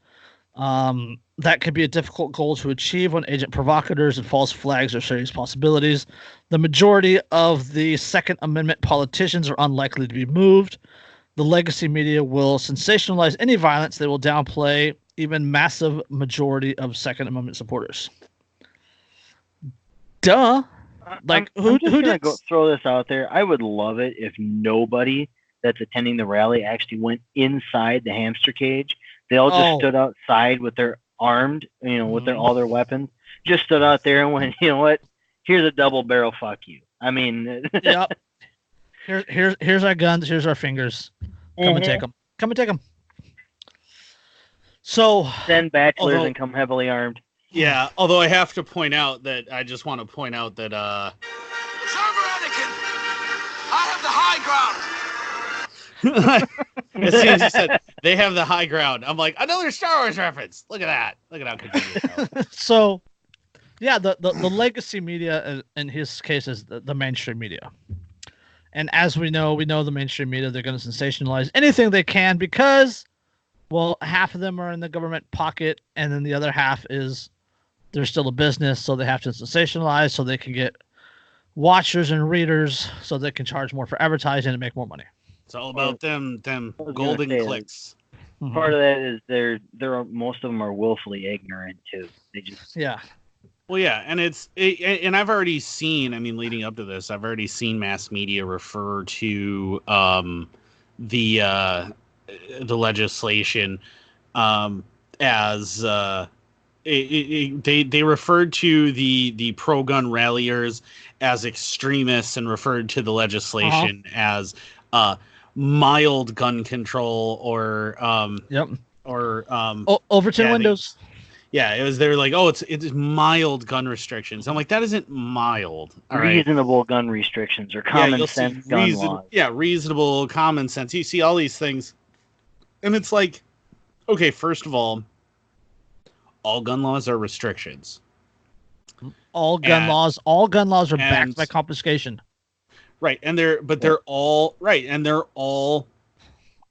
That could be a difficult goal to achieve when agent provocateurs and false flags are serious possibilities. The majority of the Second Amendment politicians are unlikely to be moved. The legacy media will sensationalize any violence. They will downplay even massive majority of Second Amendment supporters. Duh. Like, I'm just gonna go throw this out there. I would love it if nobody that's attending the rally actually went inside the hamster cage. They all just stood outside with their armed, with all their weapons. Just stood out there and went, you know what? Here's a double barrel. Fuck you. I mean, yep. Here's our guns. Here's our fingers. Come and take them. Come and take them. So send bachelors and come heavily armed. Yeah. Although I have to point out that Server Anakin, I have the high ground. As soon as you said they have the high ground, I'm like, another Star Wars reference. Look at that. Look at how convenient. So, yeah, the legacy media in his case is the mainstream media. And as we know the mainstream media, they're going to sensationalize anything they can because, well, half of them are in the government pocket, and then the other half is they're still a business, so they have to sensationalize so they can get watchers and readers so they can charge more for advertising and make more money. It's all about them golden clicks. Part of that is they're most of them are willfully ignorant too. They just Well, yeah, and and I've already seen. I mean, leading up to this, I've already seen mass media refer to the legislation as they referred to the pro-gun ralliers as extremists and referred to the legislation as mild gun control or Overton windows. Yeah, it was. They were like, "Oh, it's mild gun restrictions." I'm like, that isn't mild. Reasonable gun restrictions or common sense gun laws. Yeah, reasonable common sense. You see all these things, and it's like, okay, first of all gun laws are restrictions. All gun laws are backed by confiscation. Right, and they're all right, and they're all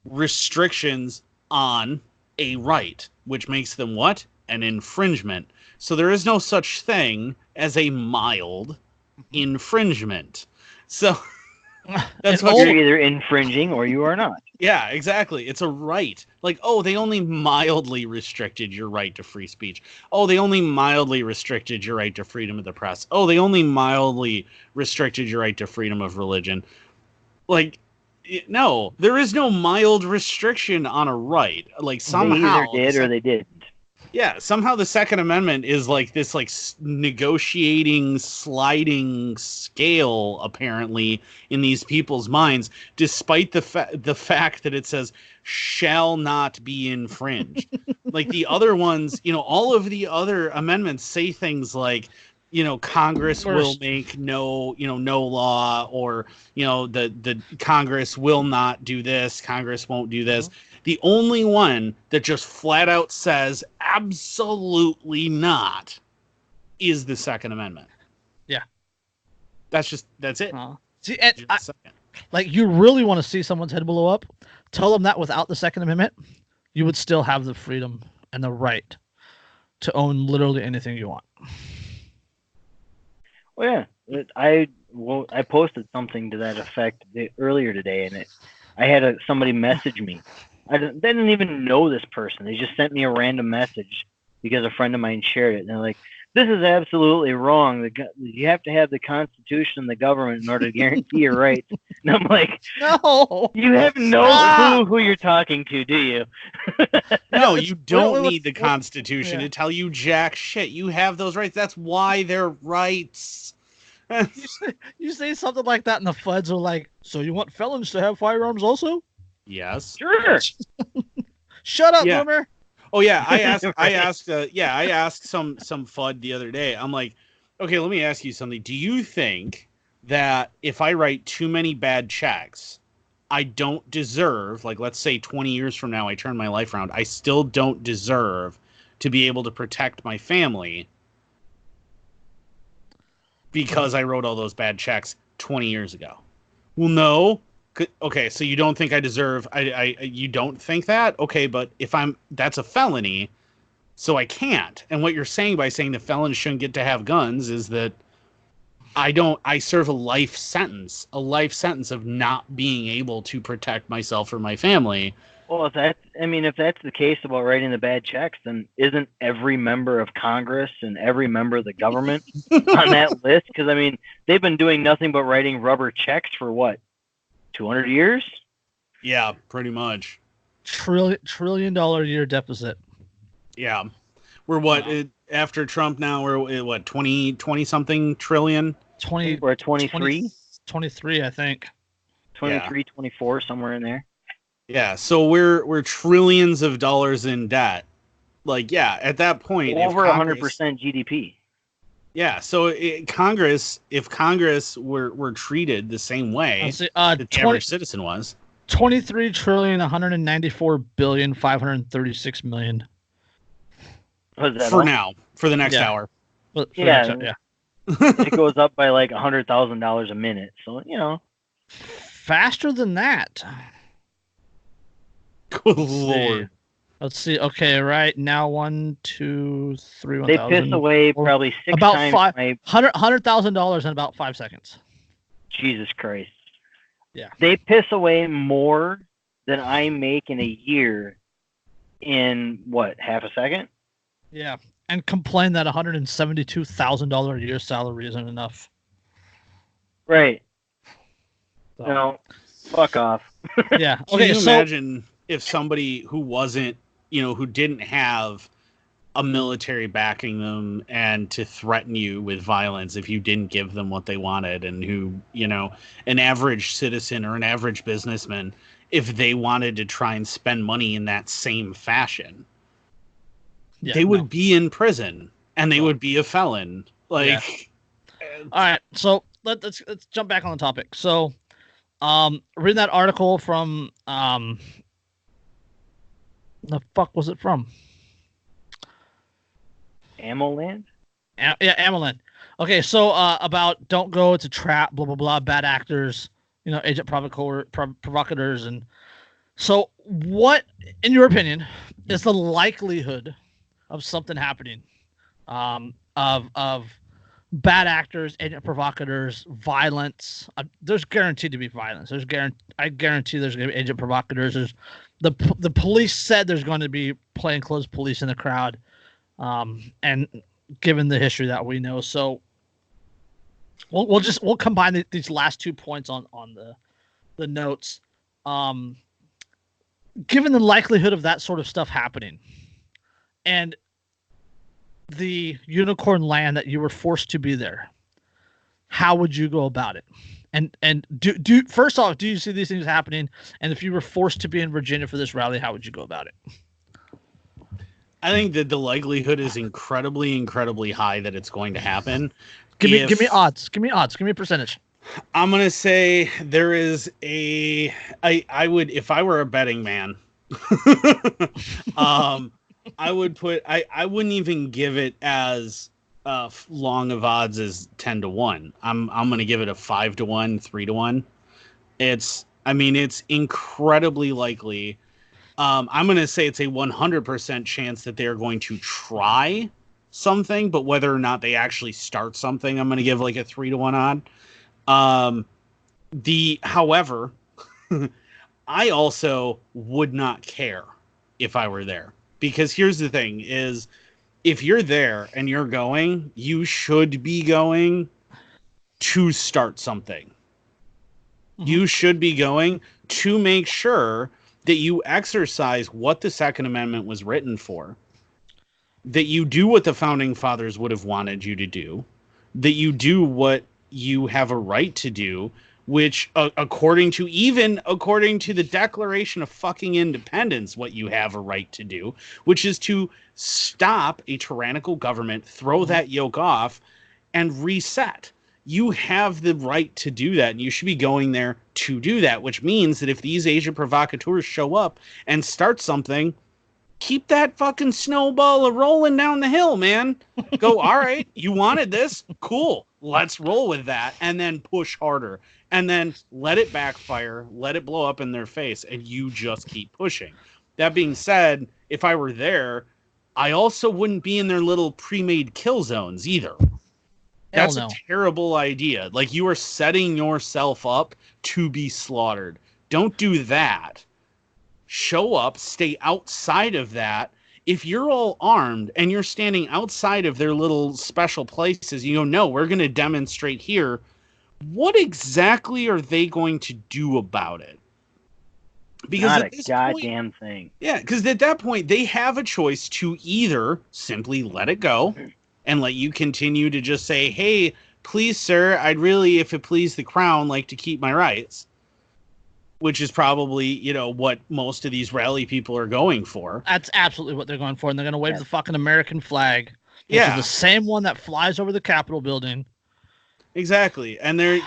restrictions on a right, which makes them what? An infringement. So there is no such thing as a mild infringement. So that's what you're either infringing or you are not. Yeah, exactly. It's a right. Like, oh, they only mildly restricted your right to free speech. Oh, they only mildly restricted your right to freedom of the press. Oh, they only mildly restricted your right to freedom of religion. Like, no, there is no mild restriction on a right. Like, somehow they either did or they didn't. Yeah, somehow the Second Amendment is like this, like negotiating, sliding scale, apparently, in these people's minds, despite the fact that it says shall not be infringed. Like the other ones, all of the other amendments say things like, Congress will make no law, or the Congress will not do this, Congress won't do this. The only one that just flat out says absolutely not is the Second Amendment. Yeah. That's it. See, like, you really want to see someone's head blow up? Tell them that without the Second Amendment, you would still have the freedom and the right to own literally anything you want. Well, yeah. I posted something to that effect earlier today, and I had somebody message me. They didn't even know this person. They just sent me a random message because a friend of mine shared it. And they're like, this is absolutely wrong. You have to have the Constitution and the government in order to guarantee your rights. And I'm like, no, you have no clue who you're talking to, do you? No, you don't need the Constitution to tell you jack shit. You have those rights. That's why they're rights. You say something like that and the feds are like, so you want felons to have firearms also? Yes. Sure. Shut up, Yeah. Boomer. Oh yeah, I asked Right. I asked some FUD the other day. I'm like, okay, let me ask you something. Do you think that if I write too many bad checks, I don't deserve, like let's say 20 years from now I turn my life around, I still don't deserve to be able to protect my family because I wrote all those bad checks 20 years ago? Well, no. Okay, so you don't think I deserve you don't think that? Okay, but if that's a felony, so I can't. And what you're saying by saying the felons shouldn't get to have guns is that I serve a life sentence of not being able to protect myself or my family. Well, if that's the case about writing the bad checks, then isn't every member of Congress and every member of the government on that list? Because they've been doing nothing but writing rubber checks for what, 200 years? Yeah, pretty much. $1 trillion a year deficit. Yeah. We're what, after Trump now, we're at what, 20 something trillion? We're at 23? 23, I think. 23, 24, somewhere in there. Yeah, so we're trillions of dollars in debt. Like, yeah, at that point, over 100% GDP. Yeah, so if Congress were treated the same way that the average citizen was. 23 trillion, 194 billion, 536 million. For now, for the next hour. It goes up by like $100,000 a minute. So, faster than that. Good Lord. Let's see. Okay, right now, 1, 2, 3, 1,000. They piss away probably six about times. $100,000 in about 5 seconds. Jesus Christ. Yeah. They piss away more than I make in a year in what, half a second? Yeah, and complain that $172,000 a year salary isn't enough. Right. So. No, fuck off. Yeah. Okay. Can you imagine if somebody who wasn't, who didn't have a military backing them and to threaten you with violence if you didn't give them what they wanted, and who, an average citizen or an average businessman, if they wanted to try and spend money in that same fashion, they would be in prison and they would be a felon. Like, all right. So let's jump back on the topic. So, reading that article from, the fuck was it from? AmmoLand? Yeah, AmmoLand. Okay, so about don't go, it's a trap, blah blah blah, bad actors, agent provocateurs, and so what, in your opinion, is the likelihood of something happening, of bad actors, agent provocators, violence? There's guaranteed to be violence. I guarantee there's going to be agent provocateurs. There's the police said there's going to be plainclothes police in the crowd, and given the history that we know, so we'll combine these last 2 points on the notes. Given the likelihood of that sort of stuff happening, and the unicorn land that you were forced to be there, how would you go about it? And do first off, do you see these things happening? And if you were forced to be in Virginia for this rally, how would you go about it? I think that the likelihood is incredibly, incredibly high that it's going to happen. Give me odds. Give me a percentage. I'm gonna say there is I would, if I were a betting man, I would put, I wouldn't even give it as long of odds as 10-1. I'm gonna give it a 5-1, 3-1. It's incredibly likely. I'm gonna say it's a 100% chance that they're going to try something, but whether or not they actually start something, I'm gonna give like a 3-1 odd. However, I also would not care if I were there, because here's the thing is, if you're there and you're going, you should be going to start something. Mm-hmm. You should be going to make sure that you exercise what the Second Amendment was written for, that you do what the Founding Fathers would have wanted you to do, that you do what you have a right to do, which according to the Declaration of fucking Independence, what you have a right to do, which is to stop a tyrannical government, throw that yoke off, and reset. You have the right to do that, and you should be going there to do that, which means that if these Asian provocateurs show up and start something, keep that fucking snowball rolling down the hill, man. Go, all right, you wanted this? Cool. Let's roll with that, and then push harder. And then let it backfire, let it blow up in their face, and you just keep pushing. That being said, if I were there, I also wouldn't be in their little pre-made kill zones either. That's a terrible idea. Like, you are setting yourself up to be slaughtered. Don't do that. Show up, stay outside of that. If you're all armed and you're standing outside of their little special places, you go, no, we're going to demonstrate here. What exactly are they going to do about it? Because not at this a goddamn thing. Yeah, because at that point, they have a choice to either simply let it go and let you continue to just say, hey, please, sir, I'd really, if it please the crown, like to keep my rights. Which is probably, you know, what most of these rally people are going for. That's absolutely what they're going for. And they're going to wave the fucking American flag. Which is the same one that flies over the Capitol building. Exactly. And they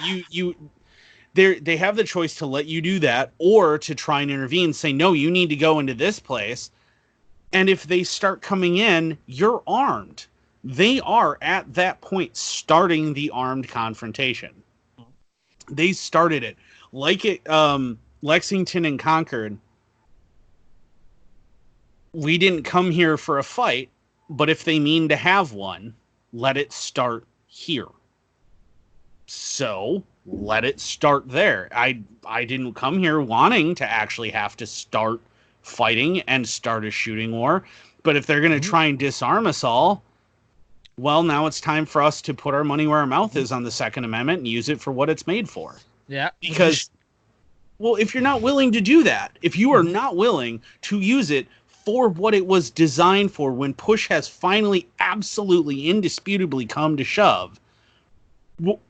have the choice to let you do that or to try and intervene, say, no, you need to go into this place. And if they start coming in, you're armed. They are at that point starting the armed confrontation. They started it. Like it, Lexington and Concord, we didn't come here for a fight, but if they mean to have one, let it start here. So let it start there. I didn't come here wanting to actually have to start fighting and start a shooting war, but if they're going to try and disarm us all, well, now it's time for us to put our money where our mouth is on the Second Amendment and use it for what it's made for. Yeah. Because, well, if you're not willing to do that, if you are not willing to use it for what it was designed for, when push has finally absolutely indisputably come to shove,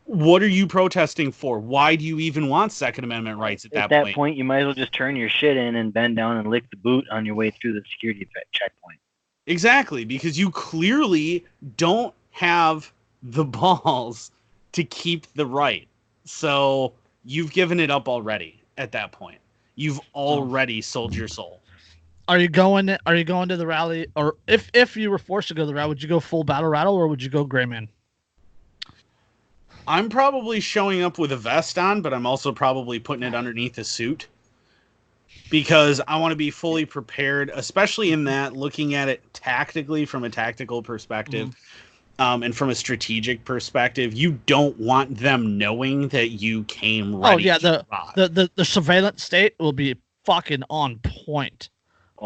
what are you protesting for? Why do you even want Second Amendment rights at that point? At that point, you might as well just turn your shit in and bend down and lick the boot on your way through the security checkpoint. Exactly, because you clearly don't have the balls to keep the right. So you've given it up already at that point. You've already sold your soul. Are you going to the rally, or if you were forced to go to the rally, would you go full battle rattle or would you go gray man? I'm probably showing up with a vest on, but I'm also probably putting it underneath a suit because I want to be fully prepared, especially in that looking at it tactically from a tactical perspective. And from a strategic perspective, you don't want them knowing that you came ready. Oh yeah, the surveillance state will be fucking on point.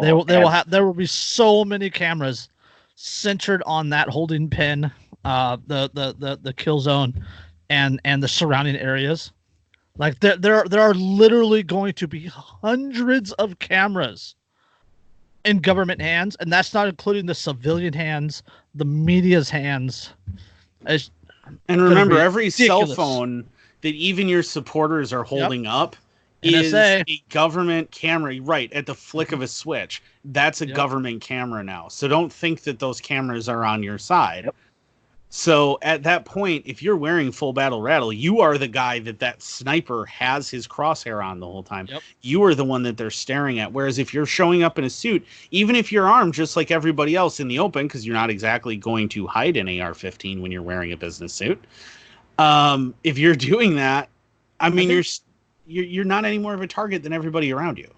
There will be so many cameras centered on that holding pin, the kill zone, and the surrounding areas. Like there are literally going to be hundreds of cameras in government hands, and that's not including the civilian hands, the media's hands. And remember, every cell phone that even your supporters are holding up is a government camera, right, at the flick of a switch. That's a government camera now. So don't think that those cameras are on your side. So at that point, if you're wearing full battle rattle, you are the guy that sniper has his crosshair on the whole time. You are the one that they're staring at. Whereas if you're showing up in a suit, even if you're armed just like everybody else in the open, because you're not exactly going to hide an AR-15 when you're wearing a business suit. If you're doing that, I mean, you're not any more of a target than everybody around you.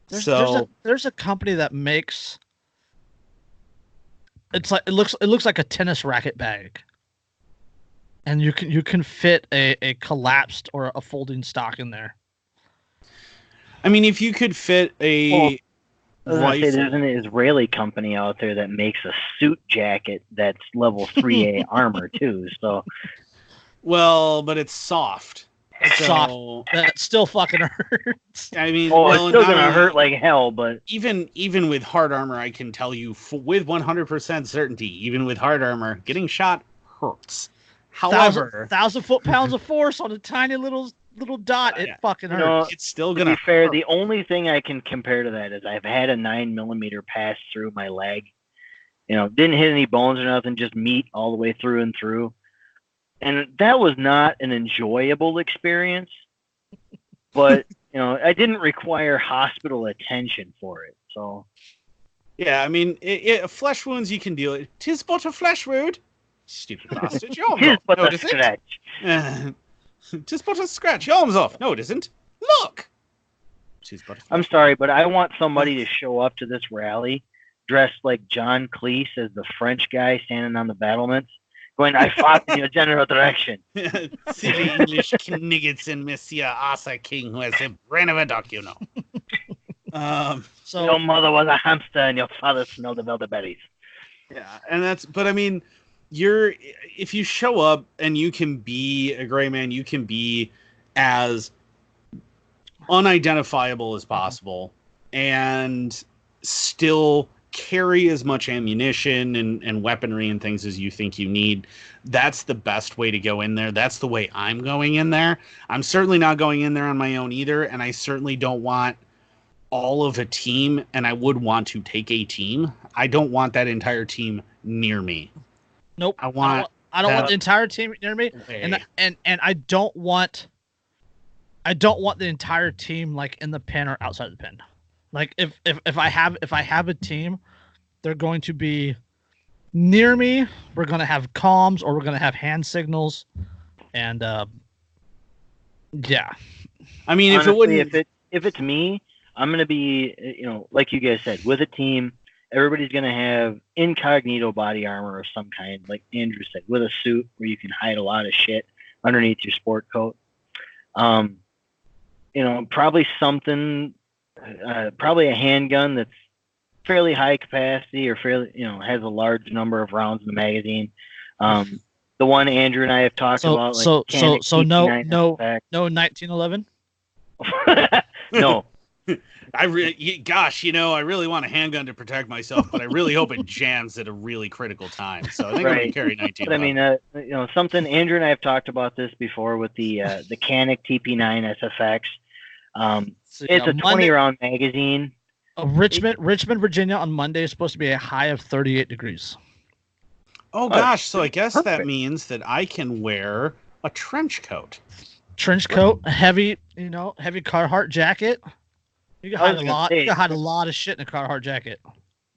There's a company that makes. It's like it looks like a tennis racket bag, and you can fit a collapsed or a folding stock in there. I mean, if you could fit a rifle. There's an Israeli company out there that makes a suit jacket that's level 3A armor too. So, well, but it's soft. It's soft. That still fucking hurts. I mean, it's still gonna hurt like hell. But even with hard armor, I can tell you with 100% certainty, even with hard armor, getting shot hurts. However, 1,000 foot-pounds of force on a tiny little little dot, it fucking hurts. know, It's still To gonna be fair, hurt. the only thing I can compare to that is I've had a 9mm pass through my leg. Didn't hit any bones or nothing, just meat all the way through and through. And that was not an enjoyable experience, but I didn't require hospital attention for it. So Yeah, I mean, flesh wounds you can deal with. 'Tis but a flesh wound. Stupid bastard. Your arm's tis off. but No, a it isn't. scratch. 'Tis but a scratch. Your arm's off. No, it isn't. Look. 'Tis but a I'm flesh sorry, but I want somebody to show up to this rally dressed like John Cleese as the French guy standing on the battlements, going, "I fought in your general direction." Silly English kniggets and Monsieur Arthur King, who has a brain of a duck, So Your mother was a hamster and your father smelled of elderberries. Yeah, and but I mean, if you show up and you can be a gray man, you can be as unidentifiable as possible and still carry as much ammunition and weaponry and things as you think you need. That's the best way to go in there. That's the way I'm going in there. I'm certainly not going in there on my own either, and I certainly don't want all of a team, and I would want to take a team. I don't want that entire team near me. Nope. I don't want the entire team near me, and I don't want the entire team like in the pen or outside the pen. Like if I have a team, they're going to be near me. We're going to have comms or we're going to have hand signals, and yeah. I mean, honestly, if it's me, I'm going to be, like you guys said, with a team, everybody's going to have incognito body armor of some kind, like Andrew said, with a suit where you can hide a lot of shit underneath your sport coat. Probably something, probably a handgun that's fairly high capacity or fairly, has a large number of rounds in the magazine. The one Andrew and I have talked about, like no TP9 1911. No. I really want a handgun to protect myself, but I really hope it jams at a really critical time. So I think I'm going to carry 19. But I mean, something Andrew and I have talked about this before with the Canic TP9 SFX. It's a 20-round magazine. Richmond, Virginia on Monday is supposed to be a high of 38 degrees. Oh gosh, so I guess that means that I can wear a trench coat. Trench coat, heavy Carhartt jacket. You can hide a lot. You can hide a lot of shit in a Carhartt jacket.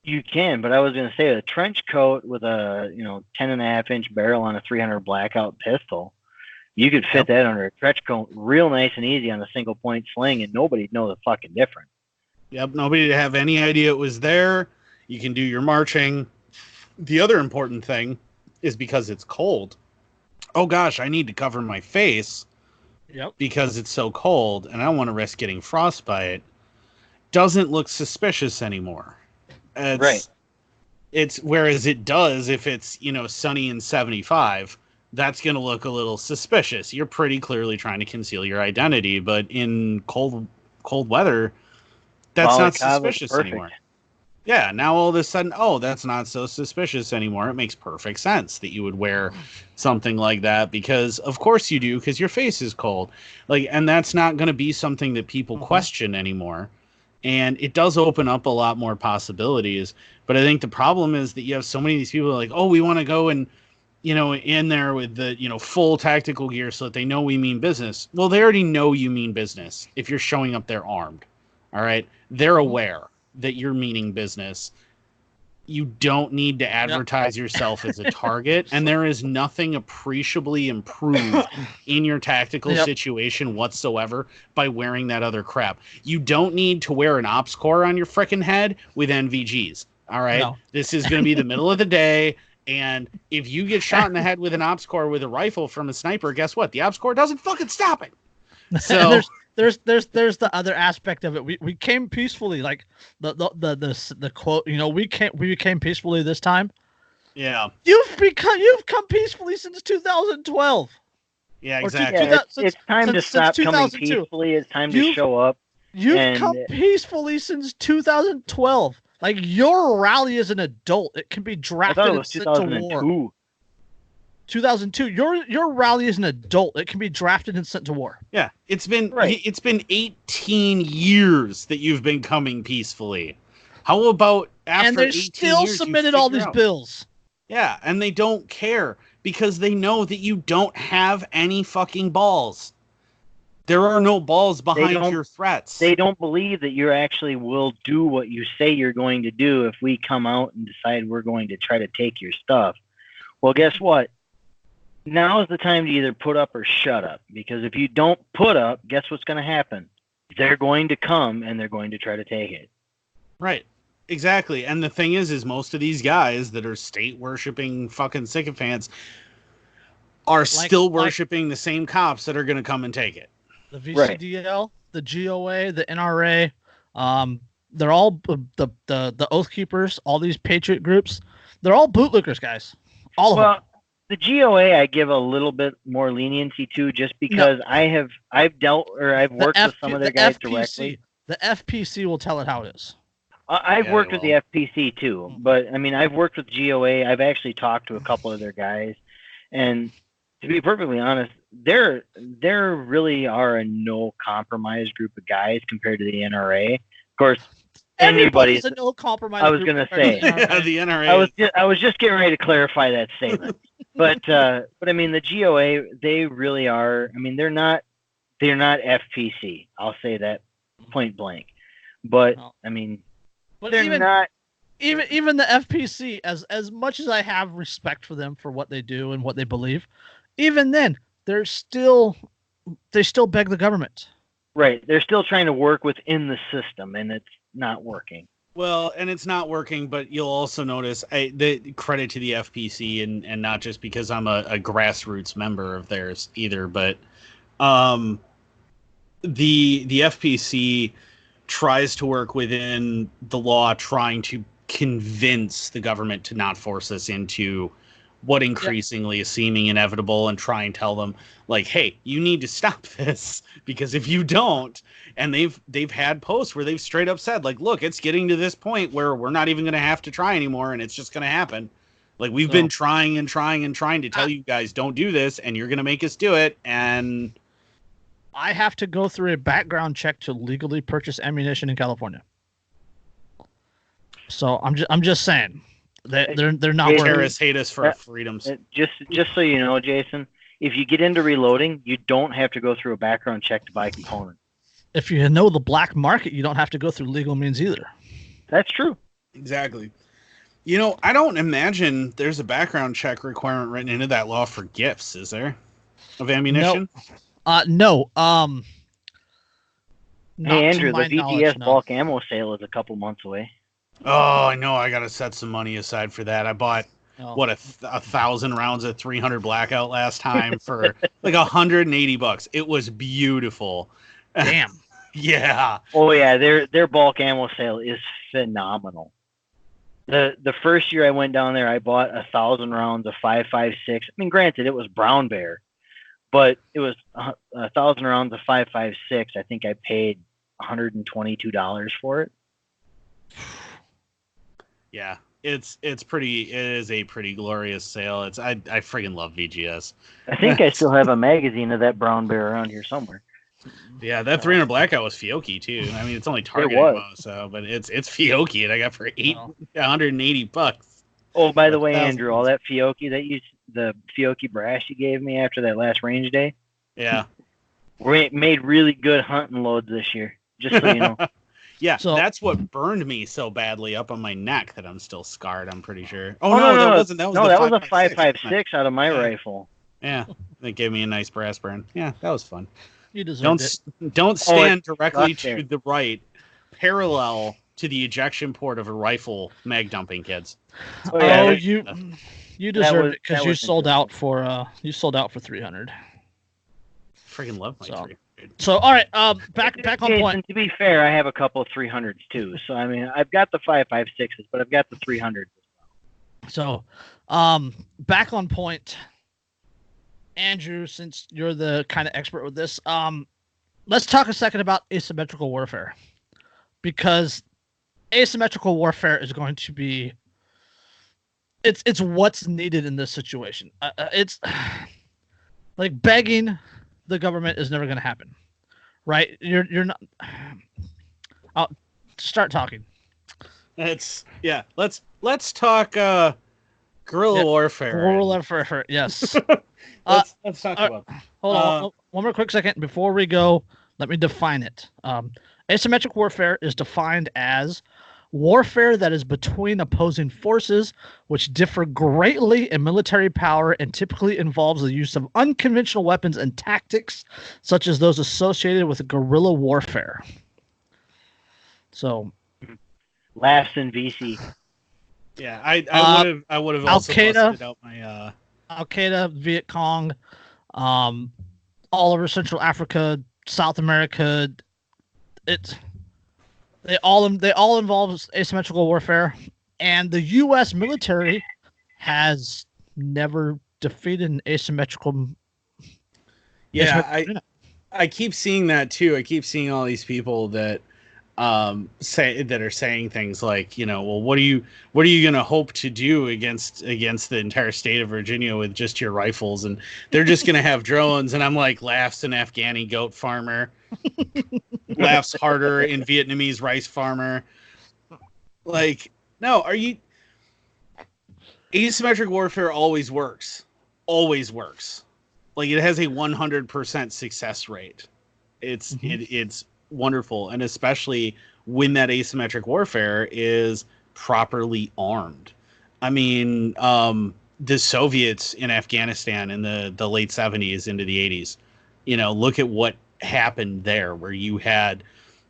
You can, but I was going to say a trench coat with a 10.5-inch barrel on a 300 blackout pistol. You could fit that under a trench coat real nice and easy on a single point sling, and nobody'd know the fucking difference. Yep, nobody'd have any idea it was there. You can do your marching. The other important thing is because it's cold. Oh gosh, I need to cover my face. Yep. Because it's so cold, and I don't want to risk getting frostbite. Doesn't look suspicious anymore. Right. It's whereas it does if it's sunny and 75. That's going to look a little suspicious. You're pretty clearly trying to conceal your identity, but in cold weather, that's not suspicious anymore. Yeah, now all of a sudden, that's not so suspicious anymore. It makes perfect sense that you would wear something like that because, of course, you do because your face is cold. And that's not going to be something that people question anymore. And it does open up a lot more possibilities. But I think the problem is that you have so many of these people like, we want to go and, in there with the, full tactical gear so that they know we mean business. Well, they already know you mean business if you're showing up there armed. All right. They're aware that you're meaning business. You don't need to advertise yourself as a target, and there is nothing appreciably improved in your tactical situation whatsoever by wearing that other crap. You don't need to wear an ops core on your frickin' head with NVGs. All right. No. This is going to be the middle of the day. And if you get shot in the head with an ops core with a rifle from a sniper, guess what? The ops core doesn't fucking stop it. So there's the other aspect of it. We came peacefully, like the quote. We came peacefully this time. Yeah. You've come peacefully since 2012. Yeah, exactly. It's time to stop coming peacefully. It's time to show up. You've come peacefully since 2012. Like, your rally is an adult. It can be drafted I thought it was 2002. 2002. Your rally is an adult. It can be drafted and sent to war. Yeah, it's been 18 years that you've been coming peacefully. How about after and they 18 still years, submitted all these bills? Yeah, and they don't care because they know that you don't have any fucking balls. There are no balls behind your threats. They don't believe that you actually will do what you say you're going to do if we come out and decide we're going to try to take your stuff. Well, guess what? Now is the time to either put up or shut up. Because if you don't put up, guess what's going to happen? They're going to come and they're going to try to take it. Right. Exactly. And the thing is most of these guys that are state-worshipping fucking sycophants are still worshipping the same cops that are going to come and take it. The VCDL, the GOA, the NRA, they're all the Oath Keepers, all these patriot groups. They're all bootlickers, guys. All of them. The GOA I give a little bit more leniency to, just because I've worked with some of their guys directly. The FPC will tell it how it is. I've worked with the FPC too, but I mean, I've worked with GOA. I've actually talked to a couple of their guys, and to be perfectly honest, there really are a no compromise group of guys compared to the NRA. Of course, everybody's a no compromise. I was going to say the NRA. I was just getting ready to clarify that statement, but I mean, the GOA, they really are. I mean, they're not FPC. I'll say that point blank. But I mean, they're not. Even the FPC, as much as I have respect for them for what they do and what they believe, even then, they still beg the government. Right. They're still trying to work within the system, and it's not working. Well, and it's not working, but you'll also notice the credit to the FPC, and not just because I'm a grassroots member of theirs either, but the FPC tries to work within the law, trying to convince the government to not force us into what increasingly is seeming inevitable, and try and tell them, like, hey, you need to stop this, because if you don't, and they've had posts where they've straight up said, like, look, it's getting to this point where we're not even going to have to try anymore, and it's just going to happen. Like, we've been trying to tell you guys, don't do this, and you're going to make us do it, and I have to go through a background check to legally purchase ammunition in California. So I'm just saying. They're not. Terrorists hate us for our freedoms. Just so you know, Jason, if you get into reloading, you don't have to go through a background check to buy components. If you know the black market, you don't have to go through legal means either. That's true. Exactly. You know, I don't imagine there's a background check requirement written into that law for gifts, is there? Of ammunition? No. Hey, Andrew, the VGS bulk ammo sale is a couple months away. Oh, I know. I got to set some money aside for that. I bought, 1,000 rounds of 300 Blackout last time for like $180. It was beautiful. Damn. Yeah. Oh, yeah. Their bulk ammo sale is phenomenal. The first year I went down there, I bought 1,000 rounds of 5.56. I mean, granted, it was Brown Bear, but it was 1,000 rounds of 5.56. I think I paid $122 for it. Yeah, it is a pretty glorious sale. I friggin' love VGS. I think I still have a magazine of that Brown Bear around here somewhere. Yeah, that 300 Blackout was Fiocchi too. I mean, it's only Target ammo, so, but it's Fiocchi, and I got for $180. Oh, by the way, Andrew, all that Fiocchi the Fiocchi brass you gave me after that last range day. Yeah, we made really good hunting loads this year. Just so you know. Yeah, so that's what burned me so badly up on my neck that I'm still scarred, I'm pretty sure. Oh, no, that wasn't. That was a 5.56 out of my rifle. Yeah, that gave me a nice brass burn. Yeah, that was fun. You deserved it. Don't stand directly to the right, parallel to the ejection port of a rifle mag dumping, kids. You deserved it because you sold out for 300. Freaking love my 300. So, all right, back on point. To be fair, I have a couple of 300s too. So, I mean, I've got the 5.56s, but I've got the 300s as well. So, back on point, Andrew, since you're the kind of expert with this, let's talk a second about asymmetrical warfare, because asymmetrical warfare is going to be it's what's needed in this situation. It's like begging the government is never going to happen, right? You're not. I'll start talking. Let's talk guerrilla warfare. Guerrilla warfare. Yes. let's talk about that. Hold on, one more quick second before we go. Let me define it. Asymmetric warfare is defined as warfare that is between opposing forces, which differ greatly in military power and typically involves the use of unconventional weapons and tactics, such as those associated with guerrilla warfare. Laughs in VC. Yeah, I would have also busted out my Al Qaeda, Viet Cong, all over Central Africa, South America. They all involve asymmetrical warfare, and the U.S. military has never defeated an asymmetrical. Yeah, I keep seeing that too. I keep seeing all these people that are saying things like, well, what are you going to hope to do against the entire state of Virginia with just your rifles, and they're just going to have drones. And I'm like, laughs an Afghani goat farmer. Laughs harder in Vietnamese rice farmer. Like, no, asymmetric warfare always works. Like, it has a 100% success rate. It's wonderful. And especially when that asymmetric warfare is properly armed. I mean, the Soviets in Afghanistan in the late 70s into the 80s, look at what happened there, where you had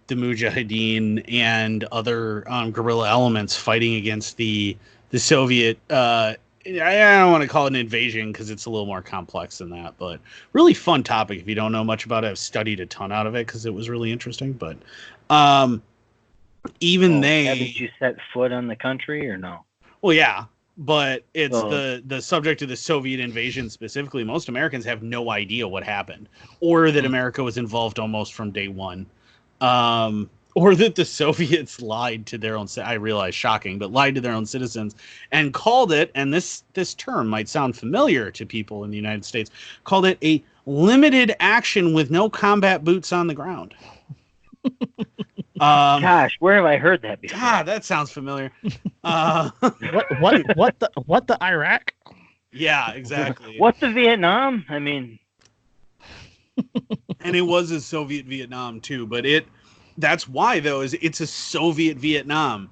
the Mujahideen and other guerrilla elements fighting against the Soviet. I don't want to call it an invasion because it's a little more complex than that, but really fun topic. If you don't know much about it, I've studied a ton out of it because it was really interesting. But haven't you set foot on the country or no? Well, yeah. But it's the subject of the Soviet invasion specifically. Most Americans have no idea what happened, or that America was involved almost from day one, or that the Soviets lied to their own. I realize, shocking, but lied to their own citizens and called it. And this term might sound familiar to people in the United States. Called it a limited action with no combat boots on the ground. Gosh, where have I heard that before? God, that sounds familiar. What the Iraq? Yeah, exactly. What the Vietnam? I mean, and it was a Soviet Vietnam too, but that's why though is it's a Soviet Vietnam,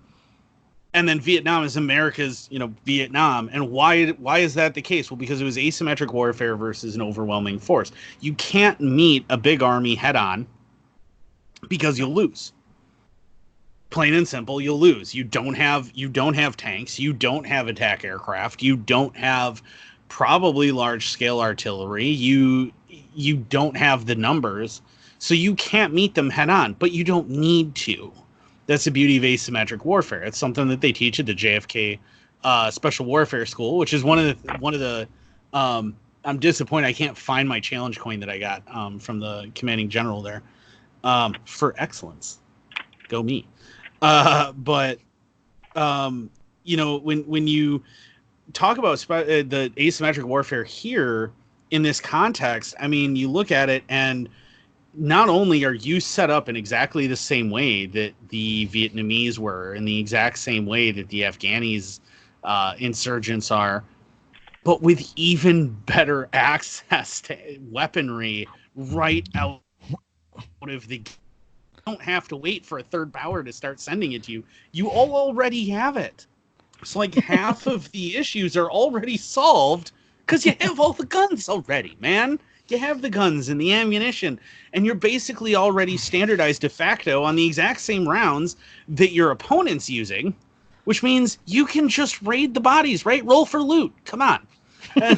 and then Vietnam is America's Vietnam. And why is that the case? Well, because it was asymmetric warfare versus an overwhelming force. You can't meet a big army head on because you'll lose. Plain and simple, you'll lose. You don't have tanks. You don't have attack aircraft. You don't have probably large scale artillery. You don't have the numbers, so you can't meet them head on. But you don't need to. That's the beauty of asymmetric warfare. It's something that they teach at the JFK Special Warfare School, which is one of the. I'm disappointed I can't find my challenge coin that I got from the commanding general there for excellence. Go me. When you talk about the asymmetric warfare here in this context, I mean, you look at it and not only are you set up in exactly the same way that the Vietnamese were, in the exact same way that the Afghanis insurgents are, but with even better access to weaponry right out of the don't have to wait for a third power to start sending it to you. You all already have it. So like half of the issues are already solved because you have all the guns already, man. You have the guns and the ammunition, and you're basically already standardized de facto on the exact same rounds that your opponent's using, which means you can just raid the bodies, right? Roll for loot. Come on. I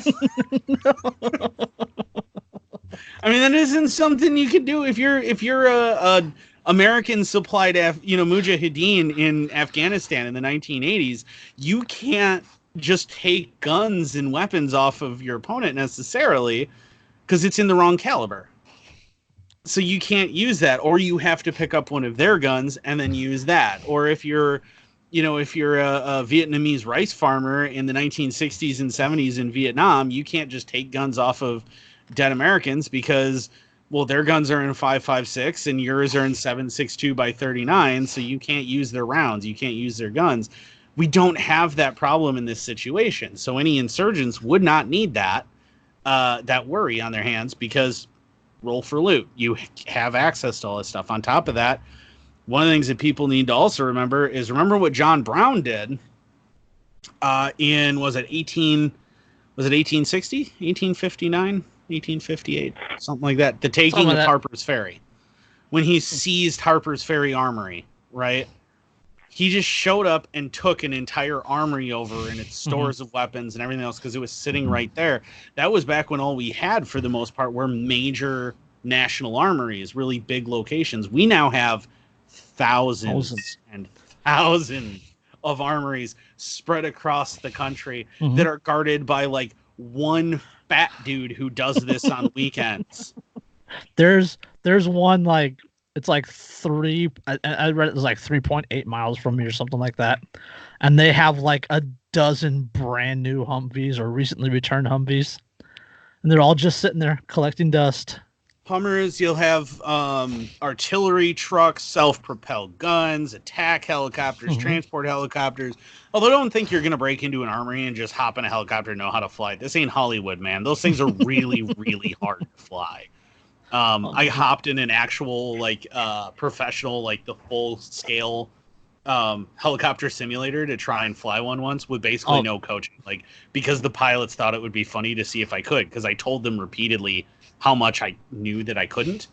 mean, that isn't something you could do if you're a American supplied Mujahideen in Afghanistan in the 1980s. You can't just take guns and weapons off of your opponent necessarily because it's in the wrong caliber. So you can't use that, or you have to pick up one of their guns and then use that. Or if you're if you're a Vietnamese rice farmer in the 1960s and 70s in Vietnam, you can't just take guns off of dead Americans because, well, their guns are in 5.56 and yours are in 7.62 by 39, so you can't use their rounds, you can't use their guns. We don't have that problem in this situation, so any insurgents would not need that worry on their hands because roll for loot. You have access to all this stuff. On top of that, one of the things that people need to also remember what John Brown did in, was it 1860, 1859, 1858, something like that. The taking of Harper's Ferry. When he seized Harper's Ferry Armory, right? He just showed up and took an entire armory over and its stores of weapons and everything else because it was sitting right there. That was back when all we had, for the most part, were major national armories, really big locations. We now have thousands and thousands of armories spread across the country that are guarded by like one fat dude who does this on weekends. There's one, like, it's like I read it was like 3.8 miles from me or something like that, and they have like a dozen brand new Humvees or recently returned Humvees, and they're all just sitting there collecting dust. Hummers, you'll have artillery trucks, self-propelled guns, attack helicopters, transport helicopters. Although I don't think you're going to break into an armory and just hop in a helicopter and know how to fly. This ain't Hollywood, man. Those things are really, really hard to fly. I hopped in an actual, like, professional, like, the full-scale helicopter simulator to try and fly one once with basically no coaching. Like, because the pilots thought it would be funny to see if I could, because I told them repeatedly how much I knew that I couldn't.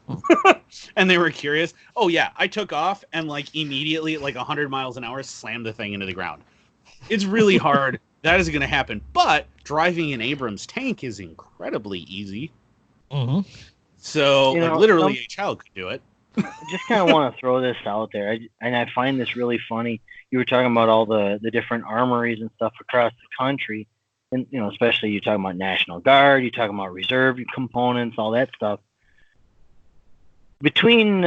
And they were curious. Oh, yeah, I took off and, like, immediately at, like, 100 miles an hour, slammed the thing into the ground. It's really hard. That is going to happen. But driving an Abrams tank is incredibly easy. So, like, literally a child could do it. I just kind of want to throw this out there. And I find this really funny. You were talking about all the different armories and stuff across the country. And, especially you're talking about National Guard, you're talking about reserve components, all that stuff. Between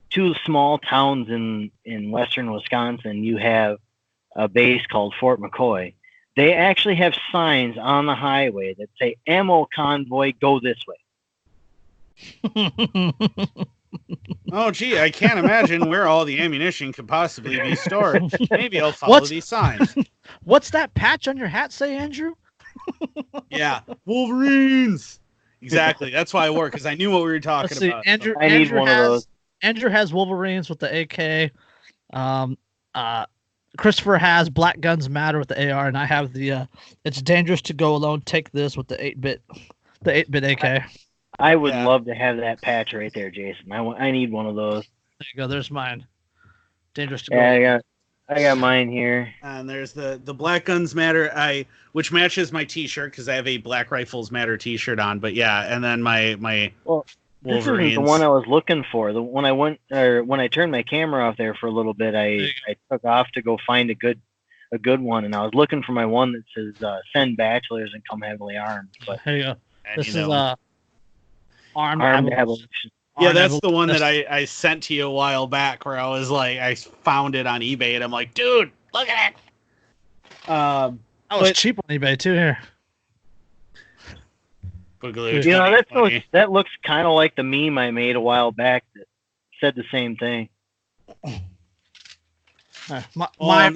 two small towns in western Wisconsin, you have a base called Fort McCoy. They actually have signs on the highway that say, "Ammo convoy, go this way." Oh, gee, I can't imagine where all the ammunition could possibly be stored. Maybe I'll follow these signs. What's that patch on your hat say, Andrew? Yeah, Wolverines. Exactly. That's why I wore it, because I knew what we were talking about. Andrew, I need one of those. Andrew has Wolverines with the AK. Kristofer has Black Guns Matter with the AR, and I have the It's Dangerous to Go Alone, Take This with the 8-bit AK. I would love to have that patch right there, Jason. I need one of those. There you go. There's mine. Dangerous to Go. Yeah, I got mine here. And there's the Black Guns Matter, which matches my T-shirt because I have a Black Rifles Matter T-shirt on. But yeah, and then my this isn't the one I was looking for. When I turned my camera off there for a little bit, I took off to go find a good one, and I was looking for my one that says "Send bachelors and come heavily armed." But here you go. This is Armed Evolution. Yeah, that's the one that I sent to you a while back, where I was like, I found it on eBay, and I'm like, dude, look at it. I was cheap on eBay too here. Boogaloo, that looks kind of like the meme I made a while back that said the same thing. And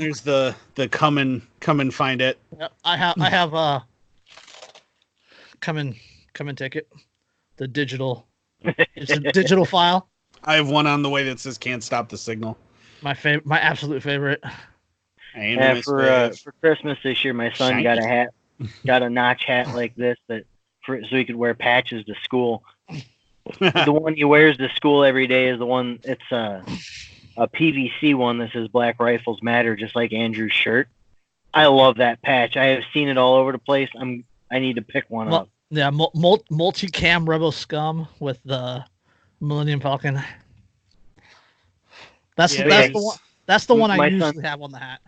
there's the come and find it. Yep, I have come and take it. The digital. It's a digital file. I have one on the way that says "Can't Stop the Signal." My absolute favorite. For Christmas this year, my son got a hat, got a notch hat like this so he could wear patches to school. The one he wears to school every day is the one. It's a PVC one that says "Black Rifles Matter," just like Andrew's shirt. I love that patch. I have seen it all over the place. I need to pick one up. Yeah, multi-cam Rebel Scum with the Millennium Falcon. That's the one. That's the one I usually have on the hat.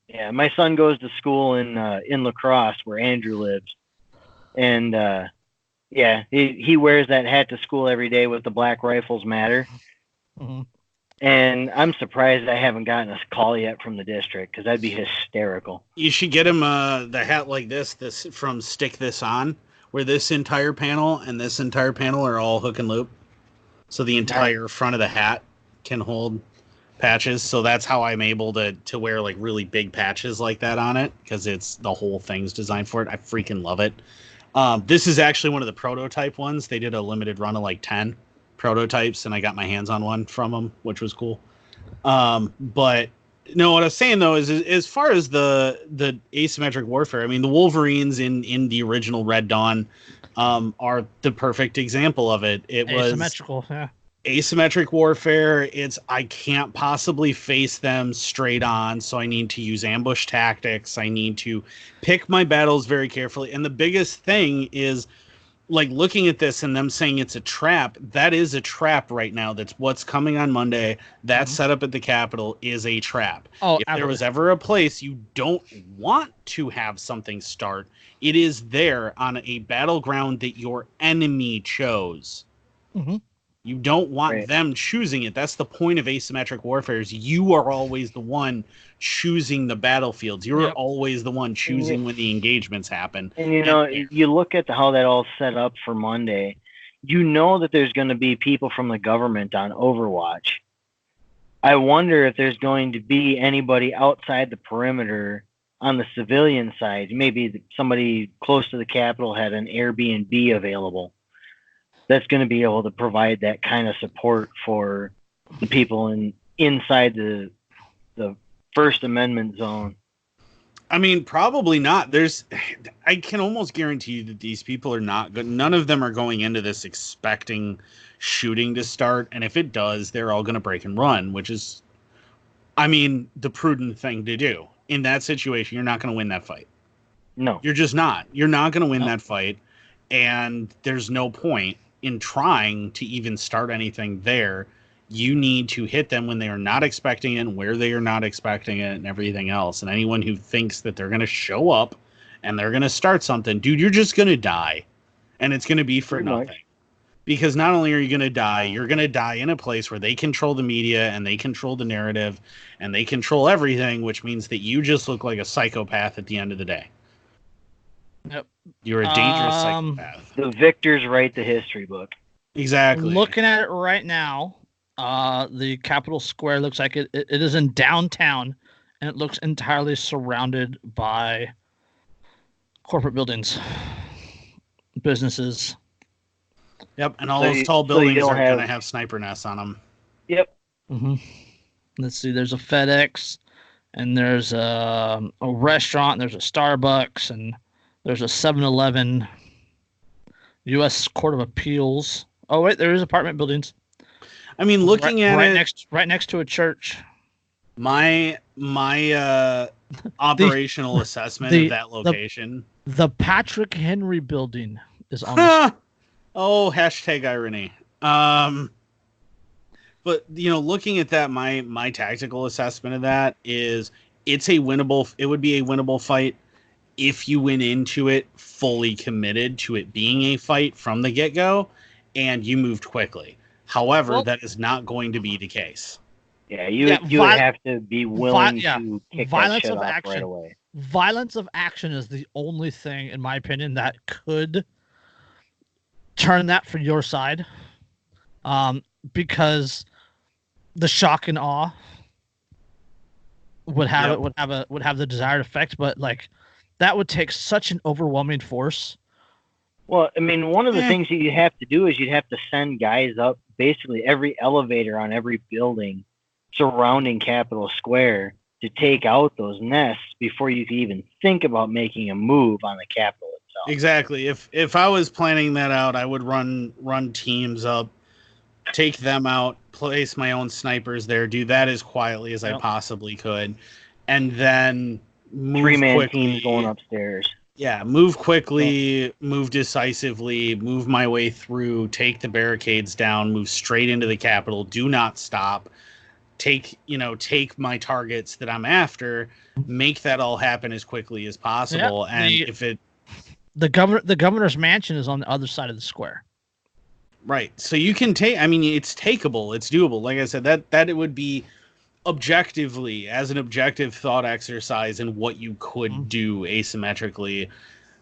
Yeah, my son goes to school in La Crosse, where Andrew lives, and he wears that hat to school every day with the Black Rifles Matter. And I'm surprised I haven't gotten a call yet from the district, because that'd be hysterical. You should get him the hat like this from Stick This On, where this entire panel and this entire panel are all hook and loop. So the entire front of the hat can hold patches. So that's how I'm able to wear like really big patches like that on it, because it's the whole thing's designed for it. I freaking love it. This is actually one of the prototype ones. They did a limited run of like 10 prototypes, and I got my hands on one from them, which was cool. But no, what I was saying though is as far as the asymmetric warfare, I mean, the Wolverines in the original Red Dawn are the perfect example of it. It was asymmetrical, yeah. Asymmetric warfare. It's I can't possibly face them straight on, so I need to use ambush tactics. I need to pick my battles very carefully. And the biggest thing is, like, looking at this and them saying it's a trap. That is a trap right now. That's what's coming on Monday. That setup at the Capitol is a trap. Oh, if there was ever a place you don't want to have something start, it is there on a battleground that your enemy chose. Mm-hmm. You don't want them choosing it. That's the point of asymmetric warfare, is you are always the one choosing the battlefields. You're always the one choosing when the engagements happen. And you look at how that all set up for Monday, you know that there's going to be people from the government on Overwatch. I wonder if there's going to be anybody outside the perimeter on the civilian side. Maybe somebody close to the Capitol had an Airbnb available that's going to be able to provide that kind of support for the people inside the First Amendment zone. I mean, probably not. I can almost guarantee you that these people are not good. None of them are going into this expecting shooting to start. And if it does, they're all going to break and run, which is, I mean, the prudent thing to do. In that situation, you're not going to win that fight. No. You're just not. You're not going to win that fight. And there's no point in trying to even start anything there. You need to hit them when they are not expecting it and where they are not expecting it and everything else. And anyone who thinks that they're going to show up and they're going to start something, dude, you're just going to die. And it's going to be for nothing. Because not only are you going to die, you're going to die in a place where they control the media and they control the narrative and they control everything, which means that you just look like a psychopath at the end of the day. Yep. You're a dangerous psychopath. The victors write the history book. Exactly. Looking at it right now, the Capitol Square looks like it is in downtown, and it looks entirely surrounded by corporate buildings, businesses. Yep, and all those tall buildings are going to have sniper nests on them. Yep. Mm-hmm. Let's see. There's a FedEx, and there's a restaurant, and there's a Starbucks, and there's a 7-Eleven, U.S. Court of Appeals. Oh, wait, there is apartment buildings. I mean, looking at it... Right next to a church. My operational assessment of that location... The Patrick Henry building is on the... Oh, hashtag irony. But, looking at that, my tactical assessment of that is it would be a winnable fight if you went into it fully committed to it being a fight from the get-go and you moved quickly. However, that is not going to be the case. Yeah, you would have to be willing to kick that shit off right away. Violence of action is the only thing, in my opinion, that could turn that for your side. Because the shock and awe would have the desired effect, but like that would take such an overwhelming force. Well, I mean, one of the things that you have to do is you'd have to send guys up basically every elevator on every building surrounding Capitol Square to take out those nests before you could even think about making a move on the Capitol itself. Exactly. If I was planning that out, I would run teams up, take them out, place my own snipers there, do that as quietly as I possibly could, and then move 3-man teams going upstairs. Yeah, move quickly, move decisively, move my way through, take the barricades down, move straight into the Capitol, do not stop, take my targets that I'm after, make that all happen as quickly as possible. Yeah, the governor's mansion is on the other side of the square. Right. So you can take. I mean, it's takeable. It's doable. Like I said, that it would be objectively as an objective thought exercise and what you could do asymmetrically.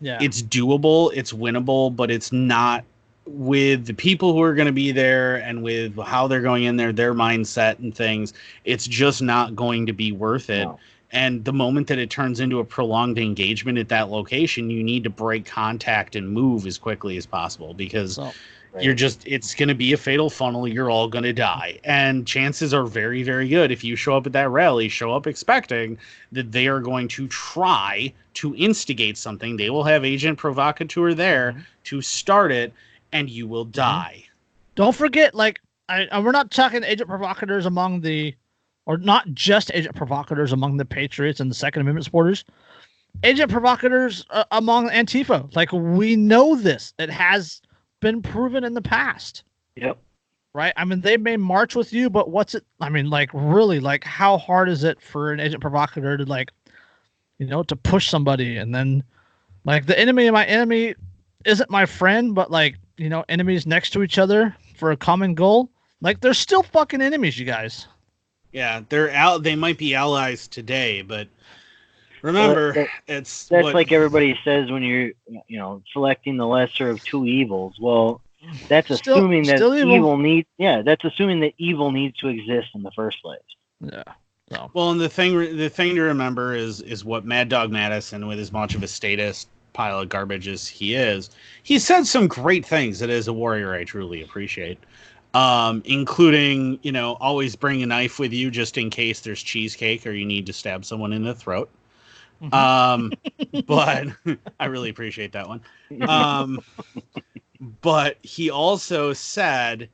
Yeah. It's doable. It's winnable, but it's not with the people who are going to be there and with how they're going in there, their mindset and things. It's just not going to be worth it. No. And the moment that it turns into a prolonged engagement at that location, you need to break contact and move as quickly as possible because it's going to be a fatal funnel. You're all going to die. And chances are very, very good. If you show up at that rally, show up expecting that they are going to try to instigate something. They will have agent provocateur there to start it, and you will die. Don't forget, like, we're not talking agent provocateurs among the, or not just agent provocateurs among the Patriots and the Second Amendment supporters. Agent provocateurs among Antifa. Like, we know this. It has been proven in the past. Yep. Right? I mean, they may march with you, but what's it? I mean, like, really, like, how hard is it for an agent provocateur to, like, you know, to push somebody and then, like, the enemy of my enemy isn't my friend, but, like, you know, enemies next to each other for a common goal. Like, they're still fucking enemies, you guys. Yeah, they might be allies today, but remember, that's like everybody says when you're, you know, selecting the lesser of two evils. Well, that's assuming that evil needs. Yeah, that's assuming that evil needs to exist in the first place. Yeah. So. Well, and the thing to remember is what Mad Dog Madison, with as much of a statist pile of garbage as he said some great things that as a warrior I truly appreciate. Including, you know, always bring a knife with you just in case there's cheesecake or you need to stab someone in the throat. But I really appreciate that one. But he also said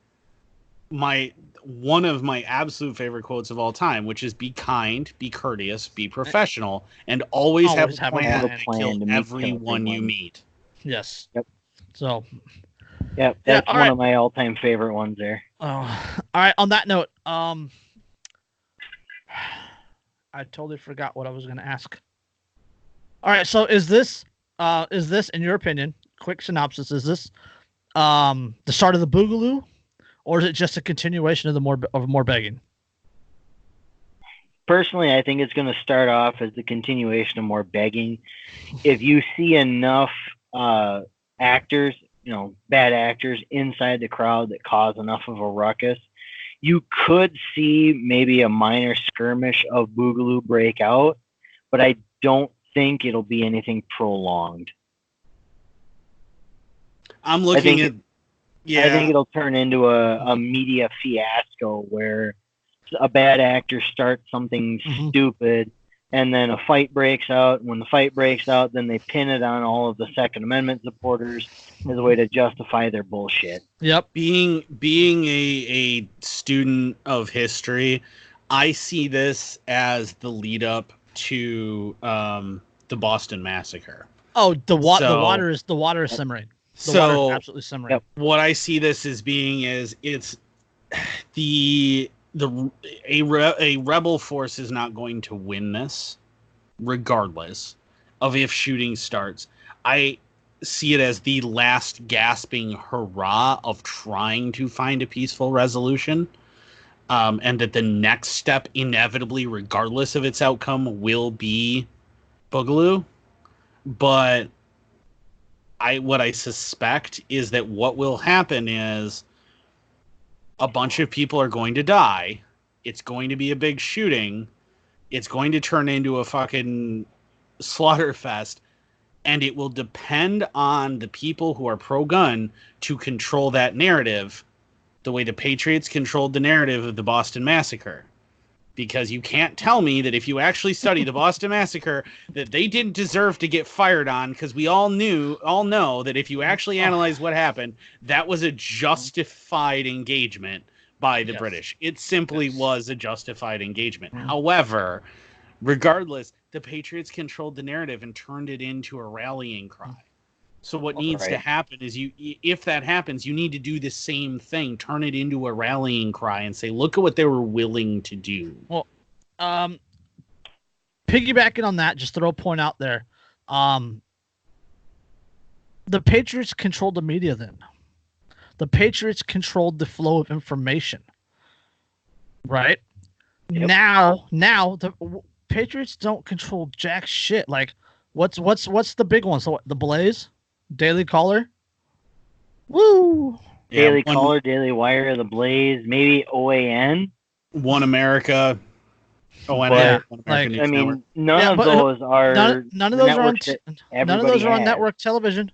one of my absolute favorite quotes of all time, which is be kind, be courteous, be professional, and always have a plan to kill everyone you meet. Yes. Yep. So. Yep, that's one of my all-time favorite ones there. Oh, all right. On that note, I totally forgot what I was going to ask. All right, so is this, in your opinion, quick synopsis, is this the start of the Boogaloo, or is it just a continuation of more begging? Personally, I think it's going to start off as the continuation of more begging. If you see enough actors, you know, bad actors inside the crowd that cause enough of a ruckus, you could see maybe a minor skirmish of Boogaloo break out, but I don't think it'll be anything prolonged. I'm looking at... Yeah. I think it'll turn into a media fiasco where a bad actor starts something stupid, and then a fight breaks out. When the fight breaks out, then they pin it on all of the Second Amendment supporters as a way to justify their bullshit. Yep. Being a student of history, I see this as the lead up to the Boston Massacre. Oh, the water is simmering. The water is absolutely simmering. Yep. What I see this as being is it's a rebel force is not going to win this, regardless of if shooting starts. I see it as the last gasping hurrah of trying to find a peaceful resolution, and that the next step, inevitably, regardless of its outcome, will be Boogaloo. But what I suspect is that what will happen is a bunch of people are going to die. It's going to be a big shooting. It's going to turn into a fucking slaughterfest. And it will depend on the people who are pro-gun to control that narrative the way the Patriots controlled the narrative of the Boston Massacre. Because you can't tell me that if you actually study the Boston Massacre, that they didn't deserve to get fired on, because we all know that if you actually analyze what happened, that was a justified engagement by the British. It simply was a justified engagement. However, regardless, the Patriots controlled the narrative and turned it into a rallying cry. So what needs to happen is if that happens, you need to do the same thing, turn it into a rallying cry and say, look at what they were willing to do. Well, piggybacking on that, just throw a point out there. The Patriots controlled the media then. The Patriots controlled the flow of information. Right? Yep. Now the Patriots don't control jack shit. Like, what's the big one? So the Blaze, Daily Caller, woo, Daily Caller, Daily Wire, the Blaze, maybe OAN, One America, ONN, Yeah, One American like, News I Network. mean, none of those are none of those are on networks that none of those everybody are on has. network television.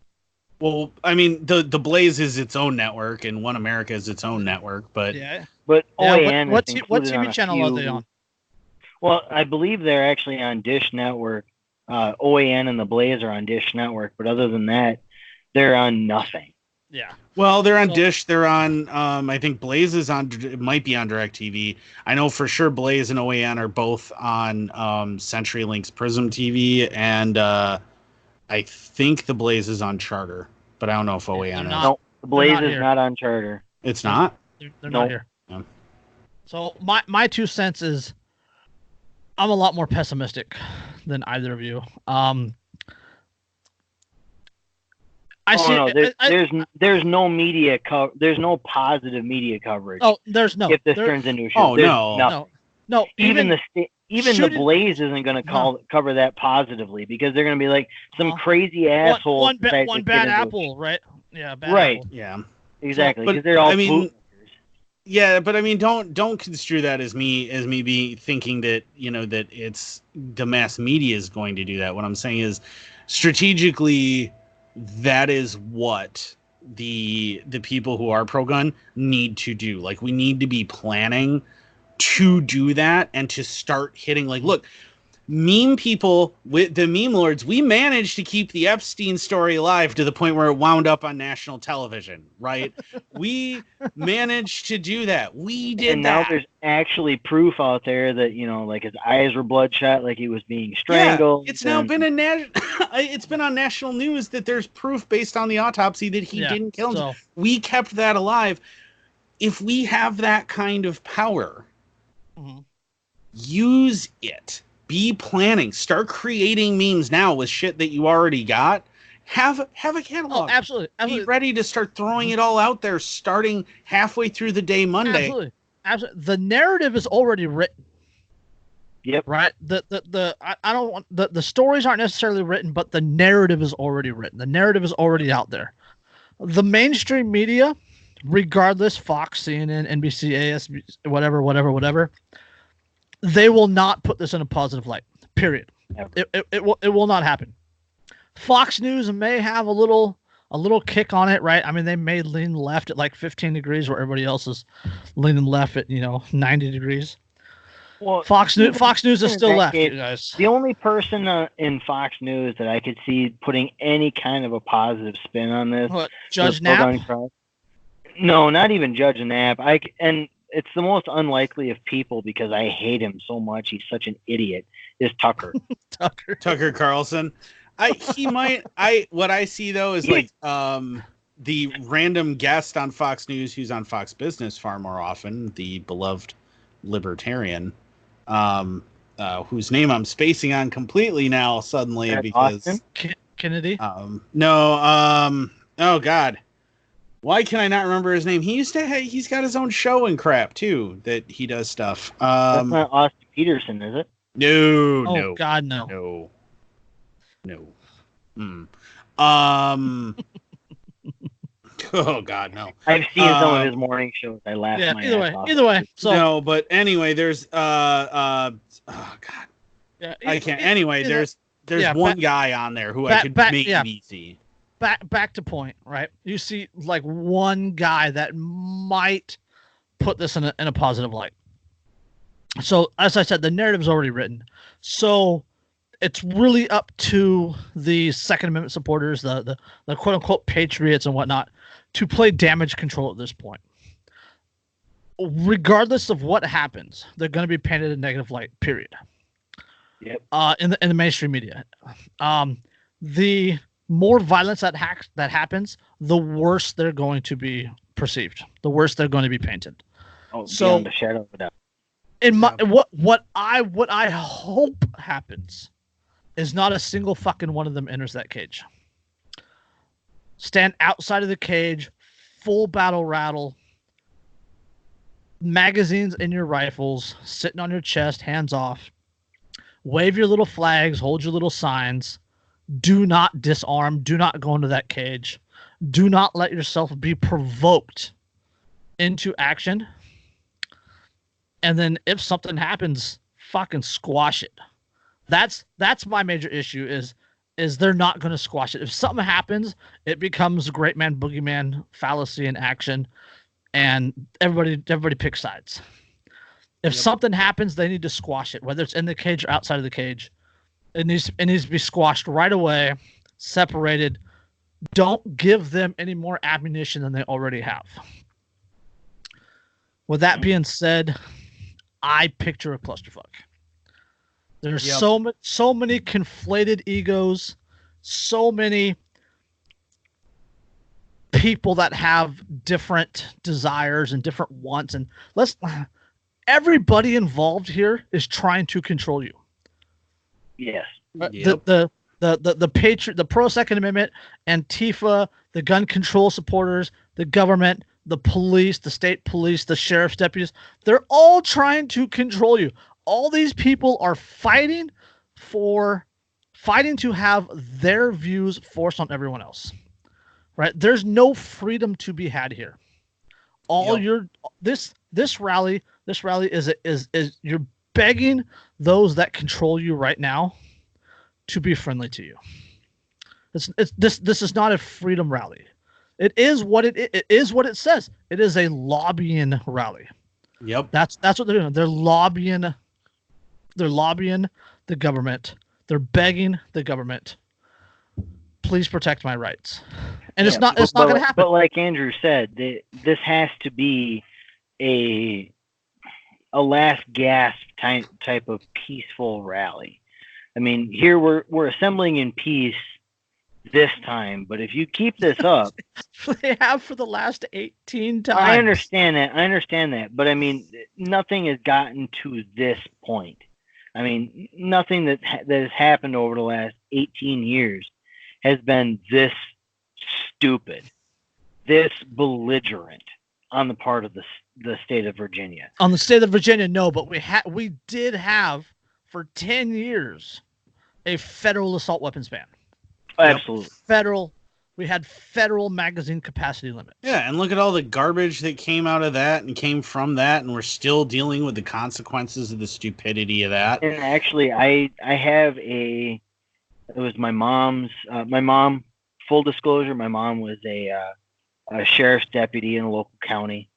Well, I mean, the Blaze is its own network, and One America is its own network. But But Yeah, OAN what is what included on TV a channel are they few- on? Well, I believe they're actually on Dish Network. OAN and the Blaze are on Dish Network, but other than that, they're on nothing. Yeah. well, they're on So- Dish. They're on. I think Blaze is on. It might be on DirecTV. I know for sure Blaze and OAN are both on CenturyLink's Prism TV, and I think the Blaze is on Charter, but I don't know if OAN is. No, the Blaze not is here. not on Charter. It's not. They're Nope. not here. No. So my 2 cents is I'm a lot more pessimistic than either of you. There's no media there's no positive media coverage. Oh, there's no. if this there- turns into a show, Oh, there's no. nothing. no. Even the shooting- Blaze isn't going to cover that positively because they're going to be like some crazy assholes. one decide bad to get into a- apple, right? Yeah, bad Right. apple. Yeah. Exactly, But, because they're all I mean, bootlickers. Yeah, but I mean, don't construe that as me be thinking that that it's the mass media is going to do that. What I'm saying is, strategically, that is what the people who are pro gun need to do. Like, we need to be planning to do that and to start hitting. Like, look, meme people with the meme lords, we managed to keep the Epstein story alive to the point where it wound up on national television, right? We managed to do that. We did And that. now there's actually proof out there that like his eyes were bloodshot, like he was being strangled. Yeah, it's now been it's been on national news that there's proof based on the autopsy that he didn't kill him. So, We kept that alive. If we have that kind of power, mhm. use it. Be planning. Start creating memes now with shit that you already got. Have a catalog. Oh, absolutely. Be ready to start throwing it all out there starting halfway through the day Monday. Absolutely. The narrative is already written. Yep. Right. I don't want the stories aren't necessarily written, but the narrative is already written. The narrative is already out there. The mainstream media, regardless, Fox, CNN, NBC, ASB, whatever, they will not put this in a positive light. Period. It will not happen. Fox News may have a little kick on it, right? I mean, they may lean left at like 15 degrees, where everybody else is leaning left at 90 degrees. Well, Fox News is still left, case, you guys. The only person in Fox News that I could see putting any kind of a positive spin on this, What, Judge Knapp? No, not even Judge Knapp. And it's the most unlikely of people because I hate him so much. He's such an idiot. Is Tucker. Tucker Carlson. What I see though is like the random guest on Fox News who's on Fox Business far more often, the beloved libertarian, whose name I'm spacing on completely now suddenly because Kennedy. No. Oh God. Why can I not remember his name? He's got his own show and crap too that he does stuff. That's not Austin Peterson, is it? No. God, no. No. Oh God, no. I've seen some of his morning shows. I laughed my ass off. Either way. So no, but anyway, there's oh God. Yeah, I can't. Anyway, there's one guy on there who I could maybe see. Back to point, right? You see like one guy that might put this in a positive light. So as I said, the narrative's already written. So it's really up to the Second Amendment supporters, the quote unquote patriots and whatnot, to play damage control at this point. Regardless of what happens, they're going to be painted in a negative light. Period. Yep. In the mainstream media, the more violence that happens, the worse they're going to be perceived. The worse they're going to be painted. Oh, so beyond the shadow of a doubt. What I hope happens is not a single fucking one of them enters that cage. Stand outside of the cage, full battle rattle, magazines in your rifles, sitting on your chest, hands off. Wave your little flags, hold your little signs. Do not disarm. Do not go into that cage. Do not let yourself be provoked into action. And then if something happens, fucking squash it. That's my major issue is they're not going to squash it. If something happens, it becomes great man boogeyman fallacy in action, and everybody picks sides. If something happens, they need to squash it, whether it's in the cage or outside of the cage. It needs to be squashed right away, separated. Don't give them any more ammunition than they already have. With that being said, I picture a clusterfuck. There's so many conflated egos, so many people that have different desires and different wants, and everybody involved here is trying to control you. Yes. The pro Second Amendment, Antifa, the gun control supporters, the government, the police, the state police, the sheriff's deputies, they're all trying to control you. All these people are fighting to have their views forced on everyone else. Right? There's no freedom to be had here. This rally is you're begging those that control you right now to be friendly to you. This is not a freedom rally. It is what it says. It is a lobbying rally. Yep. That's what they're doing. They're lobbying the government. They're begging the government, please protect my rights. And it's not going to happen. But like Andrew said, this has to be a last gasp type of peaceful rally. I mean, here we're assembling in peace this time, but if you keep this up, they have for the last 18 times. I understand that, but I mean, nothing has gotten to this point. I mean, nothing that has happened over the last 18 years has been this stupid, this belligerent on the part of the state of Virginia. On the state of Virginia, no, but we did have for 10 years a federal assault weapons ban. Absolutely. We had federal magazine capacity limits. Yeah, and look at all the garbage that came out of that and came from that, and we're still dealing with the consequences of the stupidity of that. And actually, I have it was my mom's, my mom, full disclosure, my mom was a sheriff's deputy in a local county.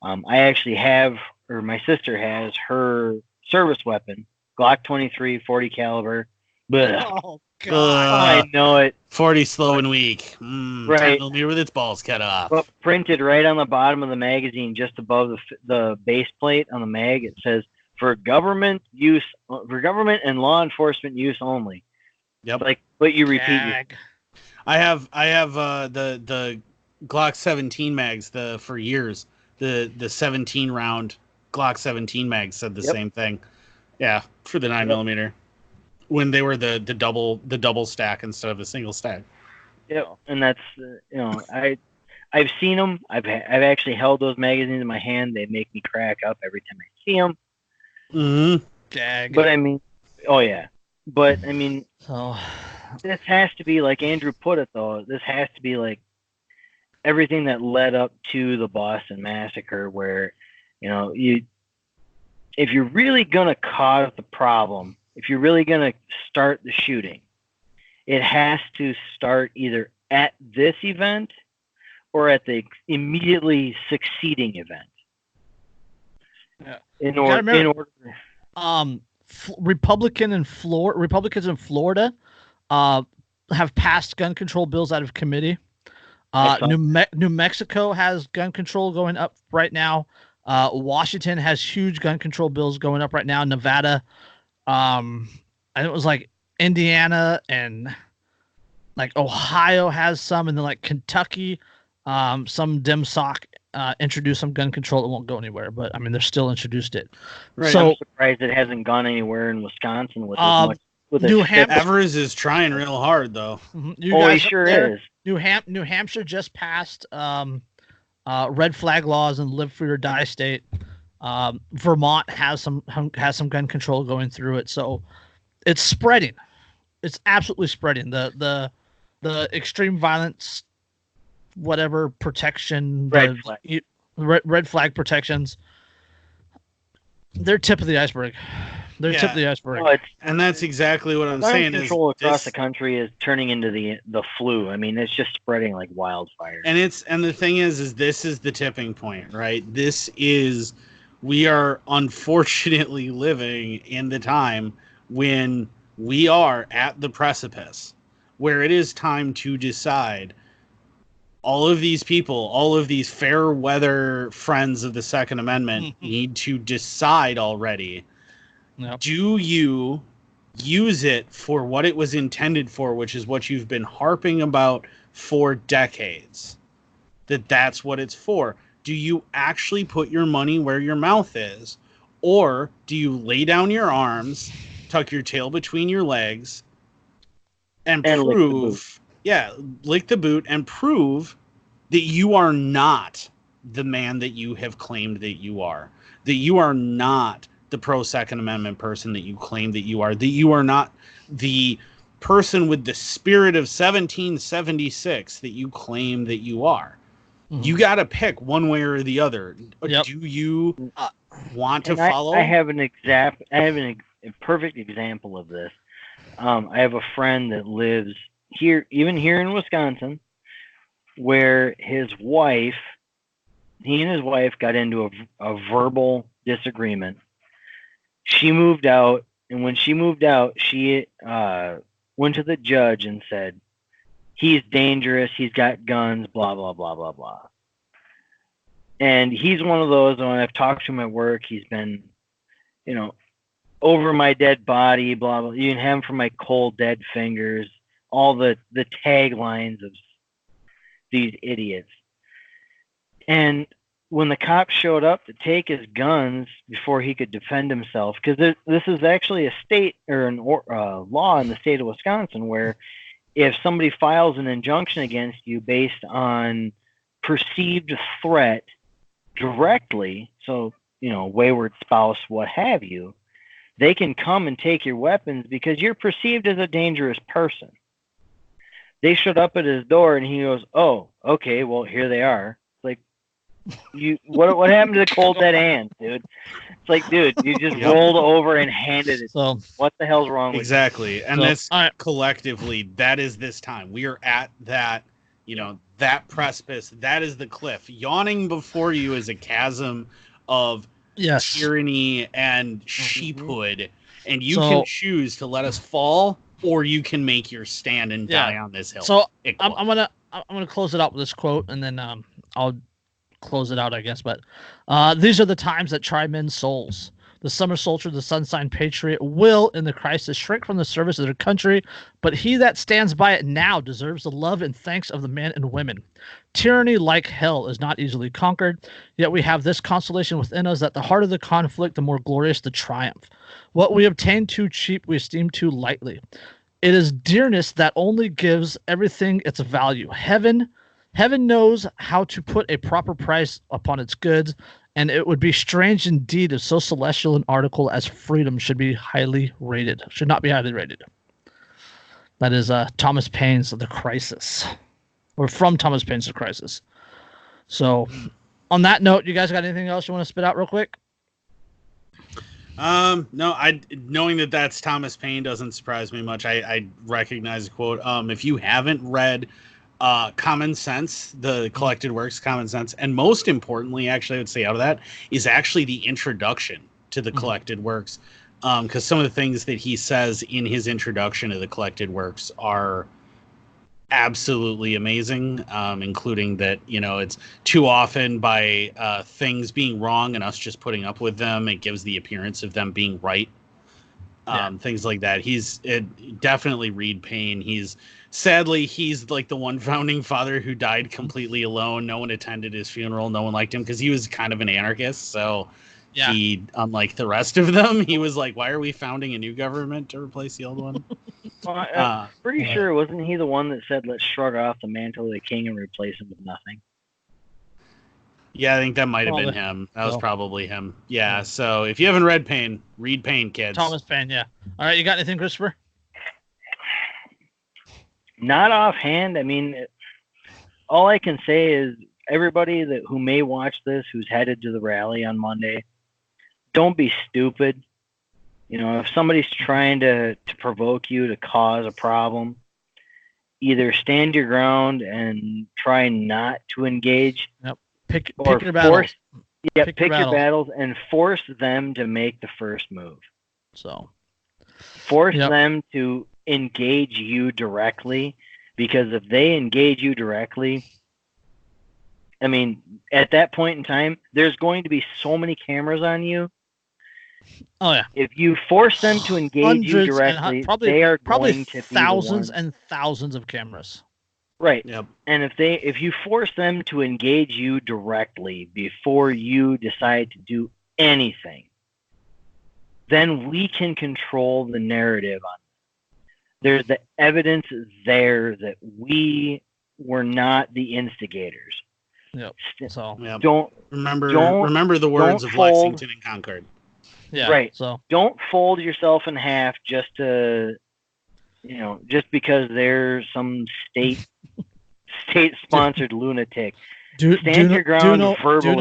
I actually have, or my sister has, her service weapon, Glock 23, 40 caliber. Oh, God. I know it. 40 slow and weak. Right. 10mm with its balls cut off. But printed right on the bottom of the magazine, just above the base plate on the mag, it says, for government and law enforcement use only. Yep. But you repeat it. I have the Glock 17 mags for years. The 17 round Glock 17 mags said the same thing. Yeah, for the 9mm. When they were the double stack instead of the single stack. Yeah, and that's I've seen them. I've actually held those magazines in my hand. They make me crack up every time I see them. Mm-hmm. Dag. But I mean, this has to be like Andrew put it though. This has to be like everything that led up to the Boston Massacre, where if you're really gonna cause the problem. If you're really going to start the shooting, it has to start either at this event or at the immediately succeeding event. Yeah. In order. Republicans in Florida have passed gun control bills out of committee. New Mexico has gun control going up right now. Washington has huge gun control bills going up right now. Nevada. And it was like Indiana and like Ohio has some, and then like Kentucky, some DemSoc introduced some gun control that won't go anywhere, but I mean they're still introduced it. Right. So I'm surprised it hasn't gone anywhere in Wisconsin with as much. New Hampshire Evers is trying real hard though. He sure is. New Hampshire just passed red flag laws and live free or die state. Vermont has some gun control going through it, so it's spreading. It's absolutely spreading. The extreme violence, whatever protection, Red flag. Red flag protections. They're tip of the iceberg. Tip of the iceberg. Well, and that's exactly what I'm gun saying. Control is across the country is turning into the flu. I mean, it's just spreading like wildfire. And the thing is this is the tipping point, right? We are unfortunately living in the time when we are at the precipice where it is time to decide. All of these people, all of these fair weather friends of the Second Amendment need to decide already. Yep. Do you use it for what it was intended for, which is what you've been harping about for decades? That's what it's for. Do you actually put your money where your mouth is? Or do you lay down your arms, tuck your tail between your legs, and prove... lick the boot and prove that you are not the man that you have claimed that you are. That you are not the pro-Second Amendment person that you claim that you are. That you are not the person with the spirit of 1776 that you claim that you are. Mm-hmm. You got to pick one way or the other. Yep. Do you want to follow? I have a perfect example of this. I have a friend that lives here, even here in Wisconsin, where he and his wife got into a verbal disagreement. She moved out, and when she moved out, she went to the judge and said, he's dangerous, he's got guns, blah, blah, blah, blah, blah. And he's one of those, when I've talked to him at work, he's been, over my dead body, blah, blah. You can have him for my cold, dead fingers. All the taglines of these idiots. And when the cops showed up to take his guns before he could defend himself, because this is actually a state or a law in the state of Wisconsin where if somebody files an injunction against you based on perceived threat directly, so, wayward spouse, what have you, they can come and take your weapons because you're perceived as a dangerous person. They showed up at his door and he goes, "Oh, okay, well, here they are." It's like, what happened to the cold dead hand, dude? It's like, dude, you just rolled over and handed it. So, what the hell's wrong with you? Exactly. And collectively, that is this time. We are at that, that precipice. That is the cliff. Yawning before you is a chasm of tyranny and sheephood. And you can choose to let us fall, or you can make your stand and die on this hill. So I'm gonna close it out with this quote, and then I'll close it out, I guess. But these are the times that try men's souls. The summer soldier, the sun-signed patriot, will, in the crisis, shrink from the service of their country, but he that stands by it now deserves the love and thanks of the men and women. Tyranny, like hell, is not easily conquered, yet we have this consolation within us, that the harder the conflict, the more glorious the triumph. What we obtain too cheap, we esteem too lightly. It is dearness that only gives everything its value. Heaven knows how to put a proper price upon its goods, and it would be strange indeed if so celestial an article as freedom should not be highly rated. That is Thomas Paine's The Crisis, or from Thomas Paine's The Crisis. So, on that note, you guys got anything else you want to spit out real quick? No, knowing that that's Thomas Paine doesn't surprise me much. I recognize the quote. If you haven't read Common Sense, the collected works Common Sense, and most importantly, actually I would say out of that, is actually the introduction to the collected works, because some of the things that he says in his introduction to the collected works are absolutely amazing, including that, it's too often by things being wrong and us just putting up with them, it gives the appearance of them being right. Things like that. Definitely read Paine. Sadly, he's like the one founding father who died completely alone. No one attended his funeral. No one liked him because he was kind of an anarchist. So he, unlike the rest of them, he was like, why are we founding a new government to replace the old one? Well, I'm pretty sure, wasn't he the one that said, let's shrug off the mantle of the king and replace him with nothing? Yeah, I think that might have been him. That was probably him. Yeah. So if you haven't read Pain, read Pain, kids. Thomas Paine. Yeah. All right. You got anything, Kristofer? Not offhand. I mean, all I can say is everybody who may watch this, who's headed to the rally on Monday, don't be stupid. You know, if somebody's trying to provoke you to cause a problem, either stand your ground and try not to engage. Yep. Pick your battles. Pick your battles and force them to make the first move. So force them to engage you directly, because if they engage you directly, I mean, at that point in time, there's going to be so many cameras on you. Oh yeah. If you force them to engage you directly, they are going to thousands and thousands of cameras. Right. Yep. And if you force them to engage you directly before you decide to do anything, then we can control the narrative on it. There's the evidence there that we were not the instigators. Yep. So don't remember the words of Lexington and Concord. Yeah. Right. So don't fold yourself in half just because there's some state-sponsored lunatic. Stand your ground verbally.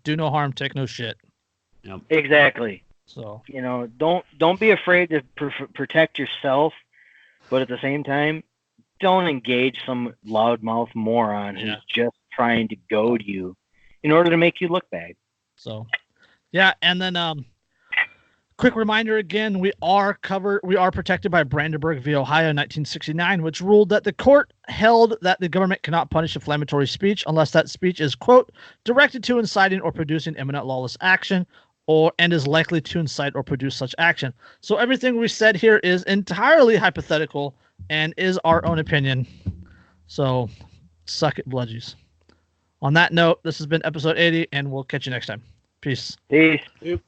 Do no harm. Take no shit. Yep. Exactly. So don't be afraid to protect yourself, but at the same time, don't engage some loudmouth moron who's just trying to goad you in order to make you look bad. So, yeah, and then quick reminder again, we are protected by Brandenburg v. Ohio 1969, which ruled that the court held that the government cannot punish inflammatory speech unless that speech is, quote, directed to inciting or producing imminent lawless action, and is likely to incite or produce such action. So everything we said here is entirely hypothetical and is our own opinion. So suck it, bludgies. On that note, this has been episode 80, and we'll catch you next time. Peace. Peace. Yep.